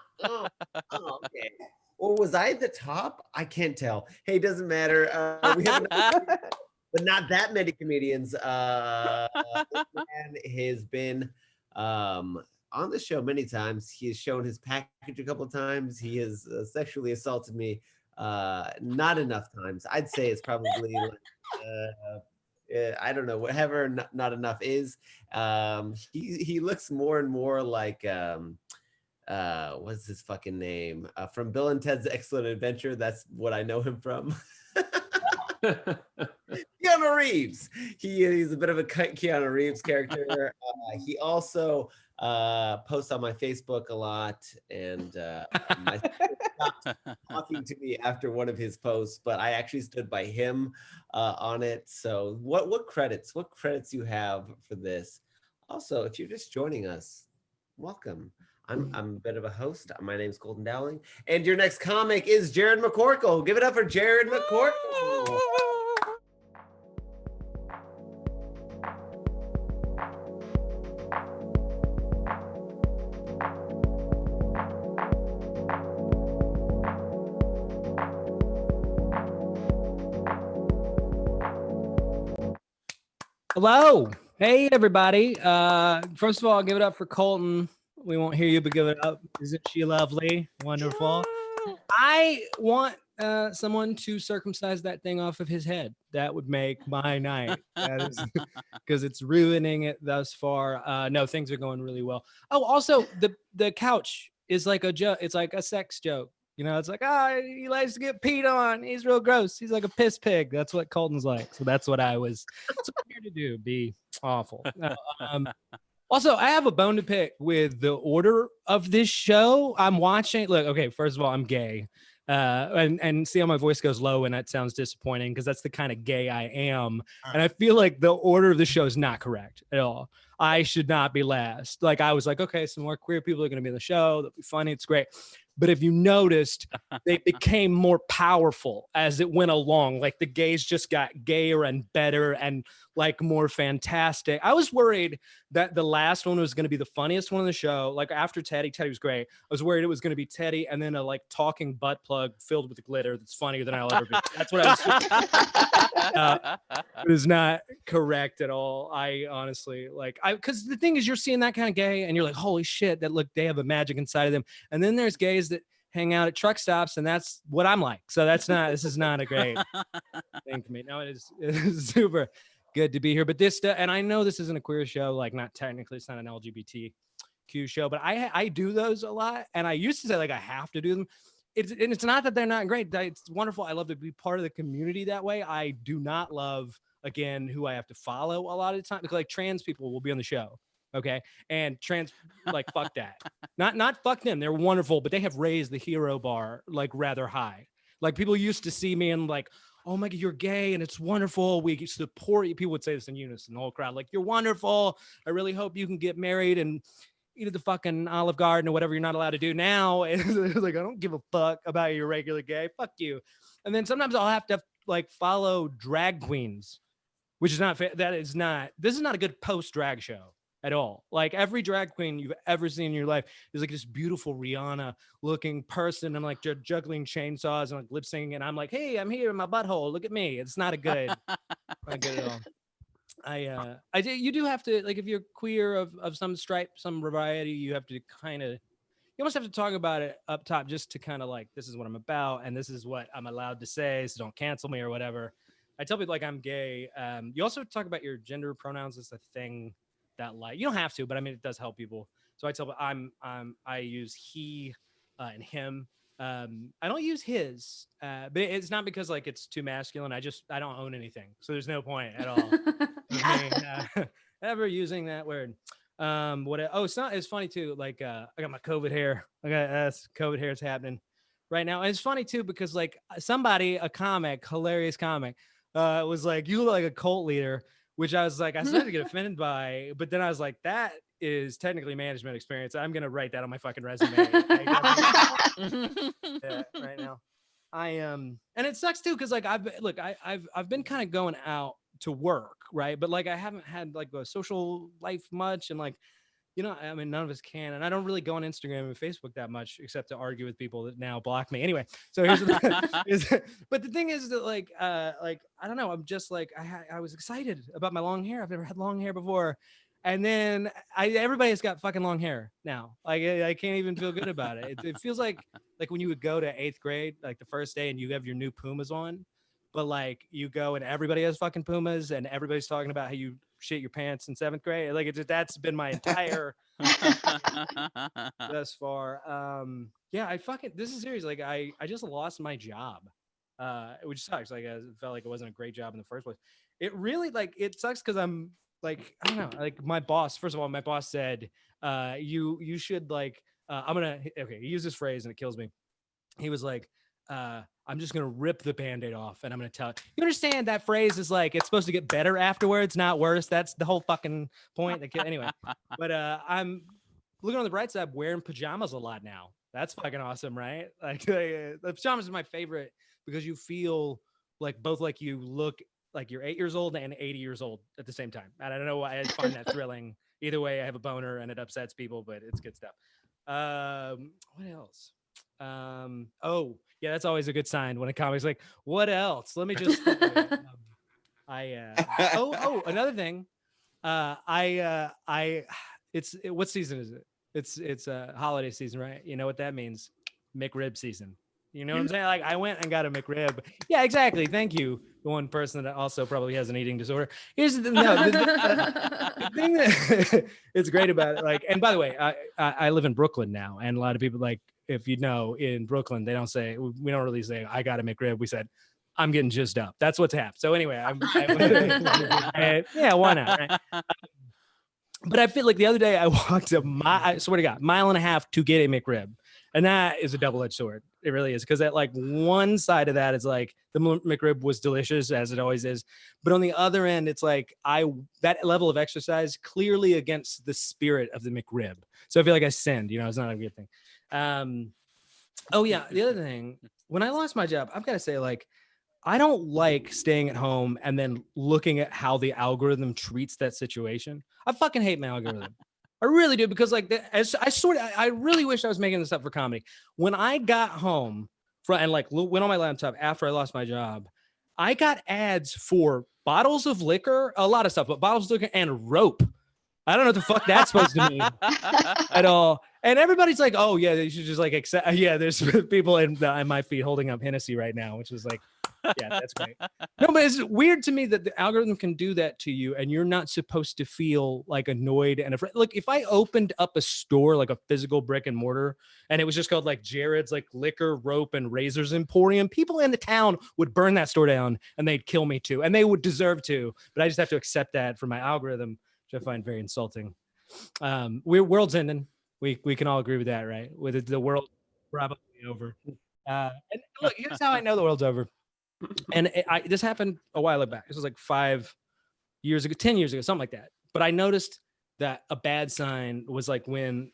okay. Or was I at the top? I can't tell. Hey, doesn't matter. We have but not that many comedians. This man has been on the show many times. He has shown his package a couple of times. He has sexually assaulted me not enough times. I'd say it's probably like I don't know, whatever not enough is. He looks more and more like what's his fucking name? From Bill and Ted's Excellent Adventure. That's what I know him from. Keanu Reeves. He's a bit of a Keanu Reeves character. He also posts on my Facebook a lot, and my sister stopped talking to me after one of his posts, but I actually stood by him on it. So what credits you have for this? Also, if you're just joining us, welcome. I'm a bit of a host. My name's Golden Dowling, and your next comic is Jared McCorkle. Give it up for Jared McCorkle. Hello. Hey, everybody. First of all, I'll give it up for Colton. We won't hear you, but give it up. Isn't she lovely? Wonderful. I want someone to circumcise that thing off of his head. That would make my night. That is because it's ruining it thus far. No, things are going really well. Oh, also the couch is like a joke. It's like a sex joke. You know, it's like, he likes to get peed on. He's real gross. He's like a piss pig. That's what Colton's like. So that's what I was here to do. Be awful. Also, I have a bone to pick with the order of this show. I'm watching. Look, okay, first of all, I'm gay. And see how my voice goes low and that sounds disappointing because that's the kind of gay I am. And I feel like the order of the show is not correct at all. I should not be last. Like I was like, okay, some more queer people are going to be in the show. That'll be funny. It's great. But if you noticed, they became more powerful as it went along. Like the gays just got gayer and better and like more fantastic. I was worried that the last one was going to be the funniest one on the show. Like after Teddy was great. I was worried it was going to be Teddy and then a like talking butt plug filled with glitter that's funnier than I'll ever be. That's what I was. It is not correct at all. I honestly because the thing is, you're seeing that kind of gay and you're like, holy shit, that look, they have a magic inside of them. And then there's gays that hang out at truck stops, and that's what I'm like. So this is not a great thing for me. No, it is super good to be here. But and I know this isn't a queer show, like not technically, it's not an LGBTQ show, but I do those a lot. And I used to say like I have to do them. It's not that they're not great. It's wonderful. I love to be part of the community that way. I do not love, again, who I have to follow a lot of the time. Because like trans people will be on the show. Okay. And trans, like, fuck that. Not fuck them. They're wonderful, but they have raised the hero bar like rather high. Like people used to see me and like, oh my God, you're gay and it's wonderful. We support you. People would say this in unison, the whole crowd, like, you're wonderful. I really hope you can get married and eat at the fucking Olive Garden or whatever you're not allowed to do now. And it's like, I don't give a fuck about your regular gay. Fuck you. And then sometimes I'll have to like follow drag queens, which is not fair. This is not a good post drag show at all. Like every drag queen you've ever seen in your life is like this beautiful Rihanna looking person. I'm like juggling chainsaws and like lip singing. And I'm like, hey, I'm here in my butthole. Look at me. It's not not good at all. You do have to, like, if you're queer of some stripe, some variety, you have to you almost have to talk about it up top just to kind of like, this is what I'm about and this is what I'm allowed to say, so don't cancel me or whatever. I tell people like I'm gay. You also talk about your gender pronouns as a thing that like, you don't have to, but I mean, it does help people. So I tell people I use he and him. I don't use his, but it's not because like it's too masculine. I don't own anything, so there's no point at all of me ever using that word. It's funny too. Like I got my COVID hair. I got COVID hair is happening right now, and it's funny too because like a comic, hilarious comic, was like, you look like a cult leader, which I was like, I started to get offended by, but then I was like, that is technically management experience. I'm gonna write that on my fucking resume. Yeah, right now. And it sucks too because like I've been kind of going out to work, right? But like I haven't had like a social life much, and like, you know, I mean, none of us can, and I don't really go on Instagram and Facebook that much except to argue with people that now block me. Anyway, so here's but the thing is that like I don't know, I'm just like I was excited about my long hair. I've never had long hair before. And then everybody's got fucking long hair now. Like I can't even feel good about it. It feels like when you would go to 8th grade, like the first day, and you have your new Pumas on, but like you go and everybody has fucking Pumas, and everybody's talking about how you shit your pants in 7th grade. Like that's been my entire thus far. Yeah, this is serious. Like I just lost my job, which sucks. Like I felt like it wasn't a great job in the first place. It really it sucks because I'm. Like, I don't know, like my boss, first of all, my boss said, you should like, he used this phrase and it kills me. He was like, I'm just going to rip the Band-Aid off and I'm going to tell it. You understand that phrase is like, it's supposed to get better afterwards, not worse. That's the whole fucking point. Anyway, but I'm looking on the bright side, wearing pajamas a lot now. That's fucking awesome, right? Like the pajamas are my favorite because you feel like both like you look like you're 8 years old and 80 years old at the same time. And I don't know why I find that thrilling. Either way, I have a boner and it upsets people, but it's good stuff. What else? Oh yeah, that's always a good sign when a comic's like, what else? Let me just, another thing. What season is it? It's holiday season, right? You know what that means? McRib season. You know what I'm saying? Like I went and got a McRib. Yeah, exactly. Thank you one person that also probably has an eating disorder. Here's the the thing that it's great about it. Like, and by the way, I live in Brooklyn now, and a lot of people, like, if you know, in Brooklyn, we don't really say I got a McRib. We said I'm getting jizzed up. That's what's happened. So anyway, yeah, why not? Right? But I feel like the other day I walked I swear to God, mile and a half to get a McRib. And that is a double-edged sword. It really is. Because at like one side of that is like the McRib was delicious, as it always is. But on the other end, it's like that level of exercise clearly against the spirit of the McRib. So I feel like I sinned, it's not a good thing. Oh yeah, the other thing, when I lost my job, I've got to say, like, I don't like staying at home and then looking at how the algorithm treats that situation. I fucking hate my algorithm. I really do, because like I really wish I was making this up for comedy. When I got home and like went on my laptop after I lost my job, I got ads for bottles of liquor, a lot of stuff, but bottles of liquor and rope. I don't know what the fuck that's supposed to mean at all. And everybody's like, oh yeah, you should just like accept. Yeah, there's people in my feed holding up Hennessy right now, which is like, yeah, that's great. No, but it's weird to me that the algorithm can do that to you and you're not supposed to feel like annoyed and afraid. Look, if I opened up a store, like a physical brick and mortar, and it was just called like Jared's like liquor, rope, and razors emporium, people in the town would burn that store down and they'd kill me too. And they would deserve to, but I just have to accept that for my algorithm, which I find very insulting. World's ending. We can all agree with that, right? With the world probably over. And look, here's how I know the world's over. And this happened a while back. This was like 5 years ago, 10 years ago, something like that. But I noticed that a bad sign was like when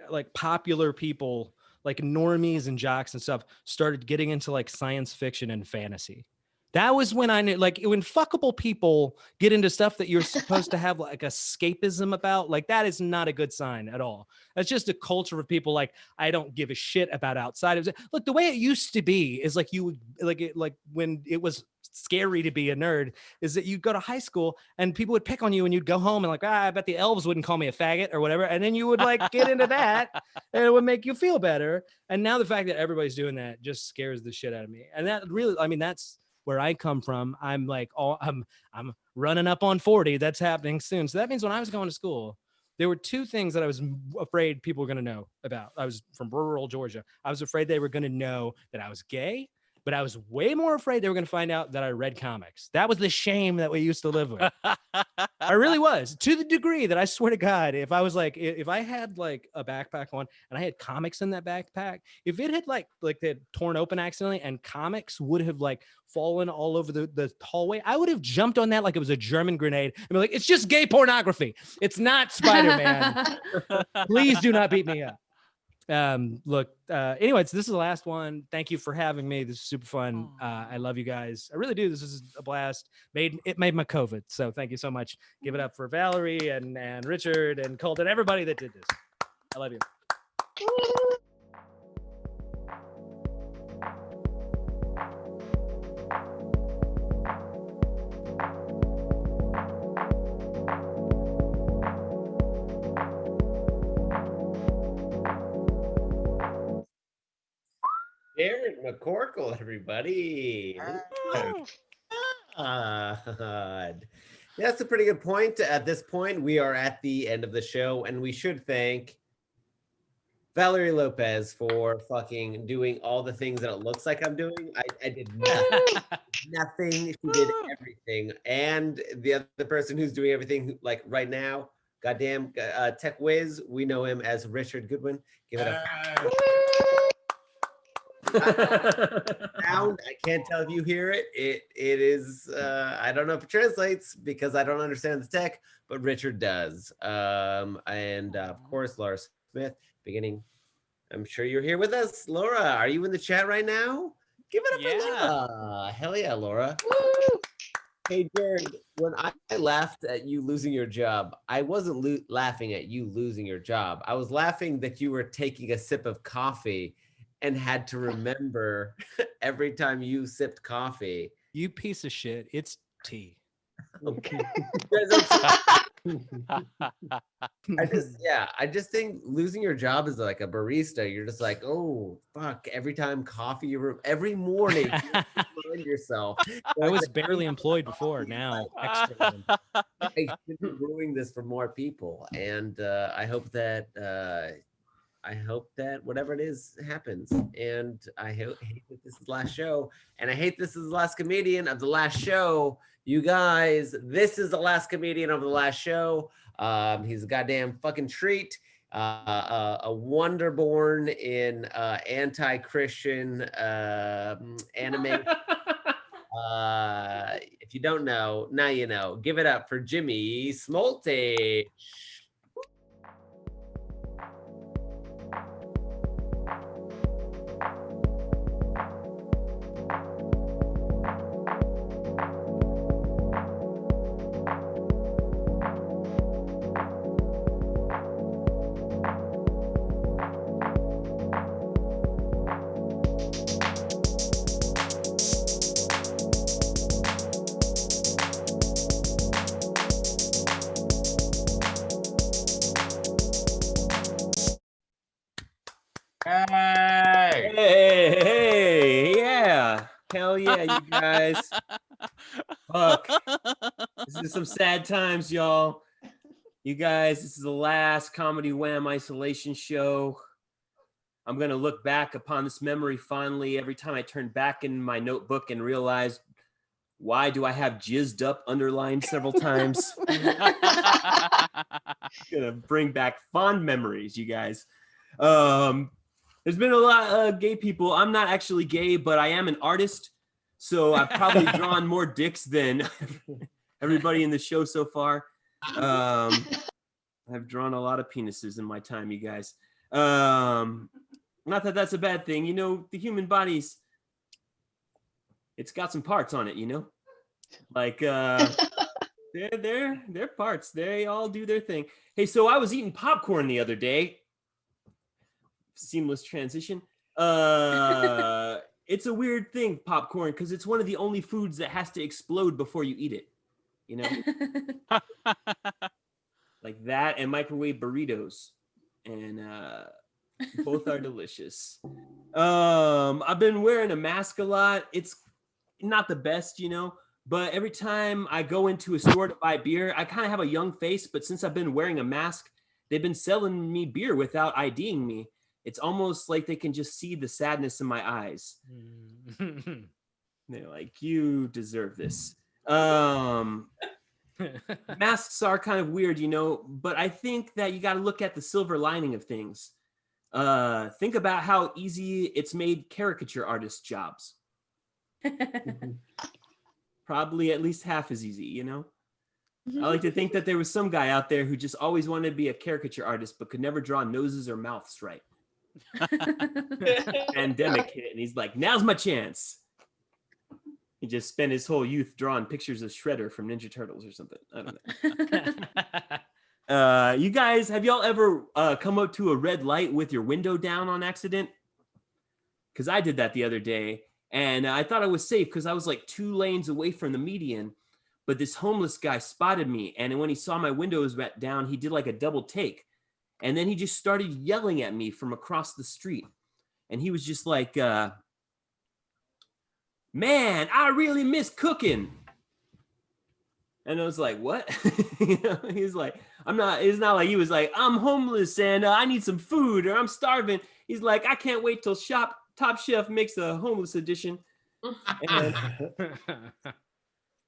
like popular people, like normies and jocks and stuff, started getting into like science fiction and fantasy. That was when I knew, like, when fuckable people get into stuff that you're supposed to have like escapism about, like that is not a good sign at all. That's just a culture of people like, I don't give a shit about outside. Look, the way it used to be is like you would like when it was scary to be a nerd, is that you'd go to high school and people would pick on you and you'd go home and like, I bet the elves wouldn't call me a faggot or whatever. And then you would like get into that and it would make you feel better. And now the fact that everybody's doing that just scares the shit out of me. And that really, I mean, that's where I come from. I'm like, I'm running up on 40. That's happening soon. So that means when I was going to school, there were two things that I was afraid people were going to know about. I was from rural Georgia. I was afraid they were going to know that I was gay, but I was way more afraid they were going to find out that I read comics. That was the shame that we used to live with. I really was, to the degree that I swear to God, if I was like, if I had like a backpack on and I had comics in that backpack, if it had like they had torn open accidentally and comics would have like fallen all over the hallway, I would have jumped on that like it was a German grenade and be like, it's just gay pornography. It's not Spider-Man. Please do not beat me up. Look, anyways, this is the last one. Thank you for having me. This is super fun. I love you guys. I really do. This is a blast. It made my COVID. So thank you so much. Give it up for Valerie and Richard and Colton, everybody that did this. I love you. Aaron McCorkle, everybody. That's a pretty good point. At this point, we are at the end of the show, and we should thank Valerie Lopez for fucking doing all the things that it looks like I'm doing. I did nothing. She did everything. And the other person who's doing everything, like right now, goddamn Tech Wiz, we know him as Richard Goodwin. Give it up. Sound, I can't tell if you hear it. It is I don't know if it translates because I don't understand the tech, but Richard does. And of course Laura Smith, beginning. I'm sure you're here with us. Laura, are you in the chat right now? Give it up for Laura. Hell yeah, Laura. Woo! Hey Jared, when I laughed at you losing your job, I wasn't laughing at you losing your job. I was laughing that you were taking a sip of coffee and had to remember every time you sipped coffee. You piece of shit. It's tea. Okay. I just think losing your job as like a barista, you're just like, oh fuck, every time every morning you have to remind yourself. I was barely employed before. Now, extra. I should be brewing this for more people, and I hope that whatever it is happens. And I hate that this is the last show, and I hate this is the last comedian of the last show. You guys, this is the last comedian of the last show. He's a goddamn fucking treat. A wonder born in anti-Christian anime. If you don't know, now you know. Give it up for Jimmy Smolty. Hey, yeah. Hell yeah, you guys. Fuck. This is some sad times, y'all. You guys, this is the last Comedy Wham isolation show. I'm going to look back upon this memory fondly every time I turn back in my notebook and realize, why do I have jizzed up underlined several times? Gonna bring back fond memories, you guys. There's been a lot of gay people. I'm not actually gay, but I am an artist. So I've probably drawn more dicks than everybody in the show so far. I've drawn a lot of penises in my time, you guys. Not that that's a bad thing. You know, the human body's, it's got some parts on it, you know? Like, they're parts. They all do their thing. Hey, so I was eating popcorn the other day. Seamless transition. It's a weird thing, popcorn, because it's one of the only foods that has to explode before you eat it. You know? Like that and microwave burritos. And both are delicious. I've been wearing a mask a lot. It's not the best, you know, but every time I go into a store to buy beer, I kind of have a young face, but since I've been wearing a mask, they've been selling me beer without IDing me. It's almost like they can just see the sadness in my eyes. They're like, you deserve this. Masks are kind of weird, you know, but I think that you got to look at the silver lining of things. Think about how easy it's made caricature artists' jobs. Probably at least half as easy, you know? I like to think that there was some guy out there who just always wanted to be a caricature artist but could never draw noses or mouths right. Pandemic hit and he's like, now's my chance. He just spent his whole youth drawing pictures of Shredder from Ninja Turtles or something. I don't know. You guys, have y'all ever come up to a red light with your window down on accident? Because I did that the other day, and I thought I was safe because I was like 2 lanes away from the median, but this homeless guy spotted me, and when he saw my windows down, he did like a double take, and then he just started yelling at me from across the street, and he was just like, man, I really miss cooking. And I was like, what? You know, he's like, it's not like he was like, I'm homeless and I need some food or I'm starving. He's like, I can't wait till Top Chef makes a homeless edition. And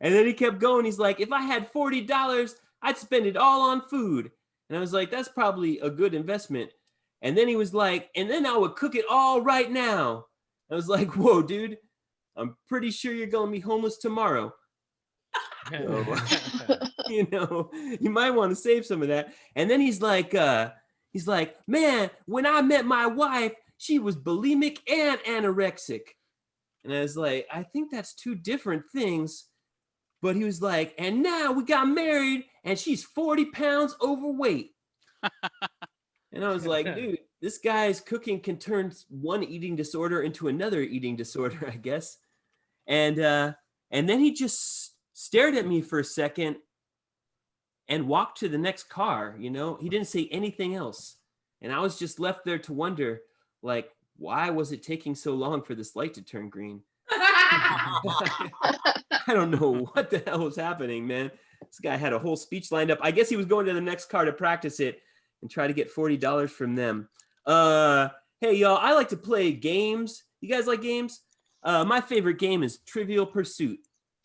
then he kept going. He's like, if I had $40, I'd spend it all on food. And I was like, that's probably a good investment. And then he was like, and then I would cook it all right now. I was like, whoa, dude, I'm pretty sure you're going to be homeless tomorrow. So, you know, you might want to save some of that. And then he's like, man, when I met my wife, she was bulimic and anorexic. And I was like, I think that's 2 different things. But he was like, and now we got married and she's 40 pounds overweight. And I was like, dude, this guy's cooking can turn one eating disorder into another eating disorder, I guess. And then he just stared at me for a second, and walked to the next car. You know, he didn't say anything else. And I was just left there to wonder, like, why was it taking so long for this light to turn green? I don't know what the hell was happening, man. This guy had a whole speech lined up. I guess he was going to the next car to practice it and try to get $40 from them. Hey, y'all, I like to play games. You guys like games? My favorite game is Trivial Pursuit,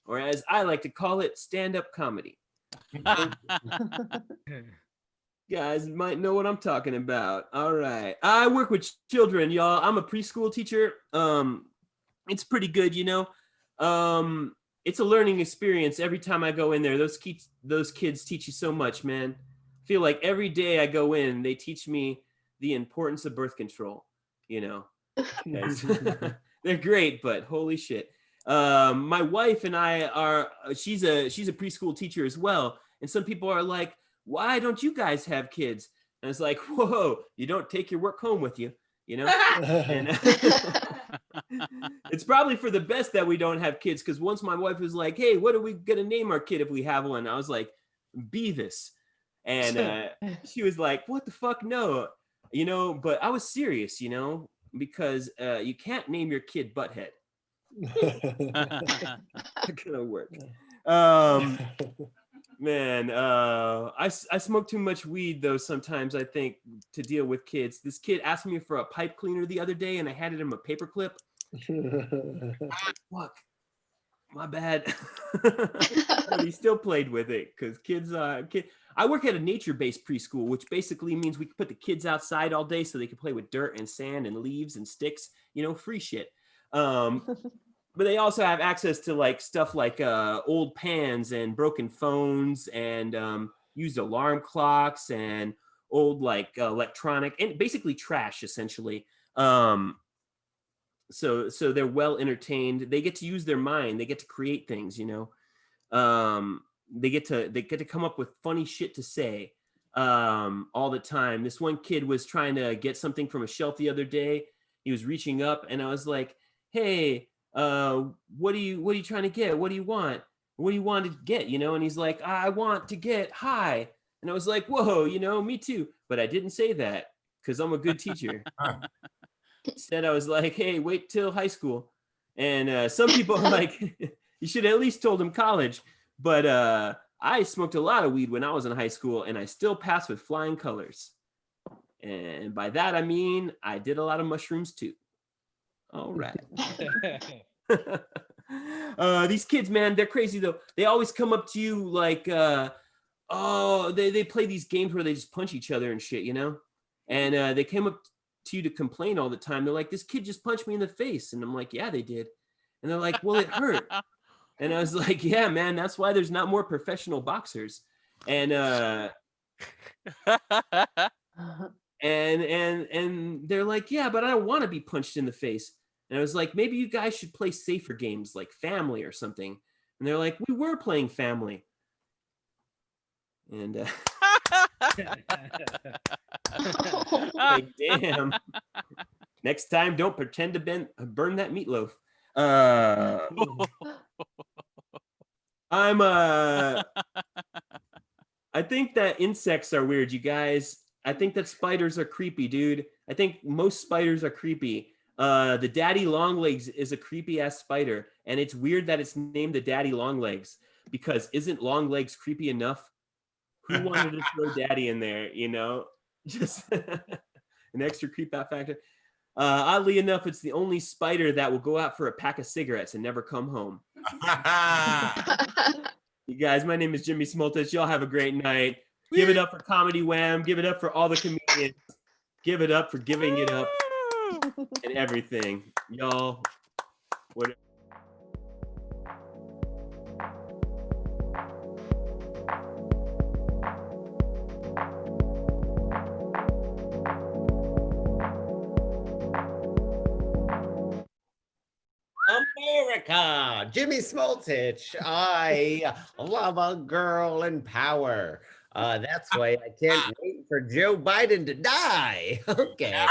or as I like to call it, stand-up comedy. Guys might know what I'm talking about. All right. I work with children, y'all. I'm a preschool teacher. It's pretty good, you know. It's a learning experience every time I go in there. Those kids teach you so much, man. I feel like every day I go in, they teach me the importance of birth control, you know. They're great, but holy shit. My wife and I are, she's a preschool teacher as well. And some people are like, why don't you guys have kids? And it's like, whoa, you don't take your work home with you, you know? And it's probably for the best that we don't have kids, because once my wife was like, hey, what are we gonna name our kid if we have one? I was like, Beavis. And she was like, what the fuck? No, you know, but I was serious, you know, because you can't name your kid Butthead. Not gonna work. Man, I smoke too much weed though sometimes, I think, to deal with kids. This kid asked me for a pipe cleaner the other day and I handed him a paper clip. Fuck, my bad. But he still played with it because kids, I work at a nature-based preschool, which basically means we can put the kids outside all day so they can play with dirt and sand and leaves and sticks, you know, free shit. But they also have access to like stuff like old pans and broken phones and used alarm clocks and old like electronic and basically trash essentially. So they're well entertained. They get to use their mind. They get to create things, you know. They get to come up with funny shit to say all the time. This one kid was trying to get something from a shelf the other day. He was reaching up and I was like, hey, what are you trying to get? What do you want? What do you want to get? You know? And he's like, I want to get high. And I was like, whoa, you know, me too. But I didn't say that because I'm a good teacher. Instead, I was like, hey, wait till high school. And some people are like, you should have at least told him college. But I smoked a lot of weed when I was in high school and I still passed with flying colors. And by that, I mean, I did a lot of mushrooms too. All right. These kids, man, they're crazy though. They always come up to you like, they play these games where they just punch each other and shit, you know? And they came up to you to complain all the time. They're like, this kid just punched me in the face. And I'm like, yeah, they did. And they're like, well, it hurt. And I was like, yeah, man, that's why there's not more professional boxers. And and they're like, yeah, but I don't want to be punched in the face. And I was like, maybe you guys should play safer games like Family or something. And they're like, we were playing Family. And like, damn. Next time, don't pretend to burn that meatloaf. I think that insects are weird, you guys. I think that spiders are creepy, dude. I think most spiders are creepy. The daddy longlegs is a creepy ass spider, and it's weird that it's named the daddy longlegs because isn't longlegs creepy enough? Who wanted to throw daddy in there? You know, just an extra creep out factor. Oddly enough, it's the only spider that will go out for a pack of cigarettes and never come home. You guys, my name is Jimmy Smoltich. Y'all have a great night. Give it up for Comedy Wham. Give it up for all the comedians. Give it up for giving it up and everything. Y'all, whatever. America, Jimmy Smoltich. I love a girl in power. That's why I can't wait for Joe Biden to die. Okay.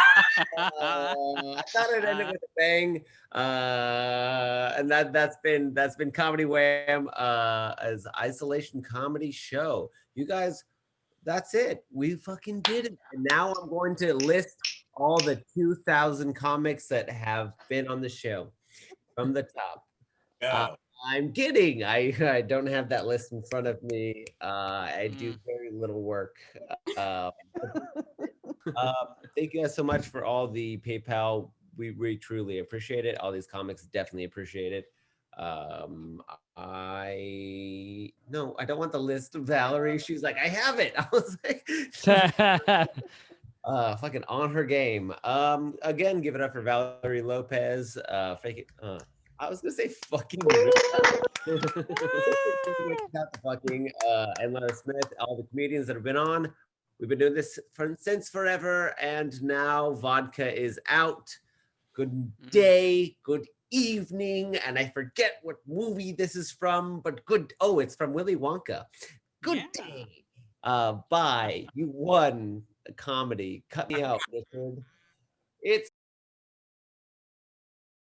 I thought I'd end it with a bang. And that's been Comedy Wham as isolation comedy show. You guys, that's it. We fucking did it. And now I'm going to list all the 2,000 comics that have been on the show from the top. I'm kidding. I don't have that list in front of me. I do very little work. Uh, Thank you guys so much for all the PayPal. We truly appreciate it. All these comics definitely appreciate it. I don't want the list of Valerie. She's like, I have it. I was like, fucking on her game. Again, give it up for Valerie Lopez. Fake it. I was gonna say fucking. Not the fucking and Lara Smith, all the comedians that have been on. We've been doing this since forever, and now vodka is out. Good day, good evening, and I forget what movie this is from, but good. Oh, it's from Willy Wonka. Good day. Bye. You won a comedy. Cut me out, Richard. It's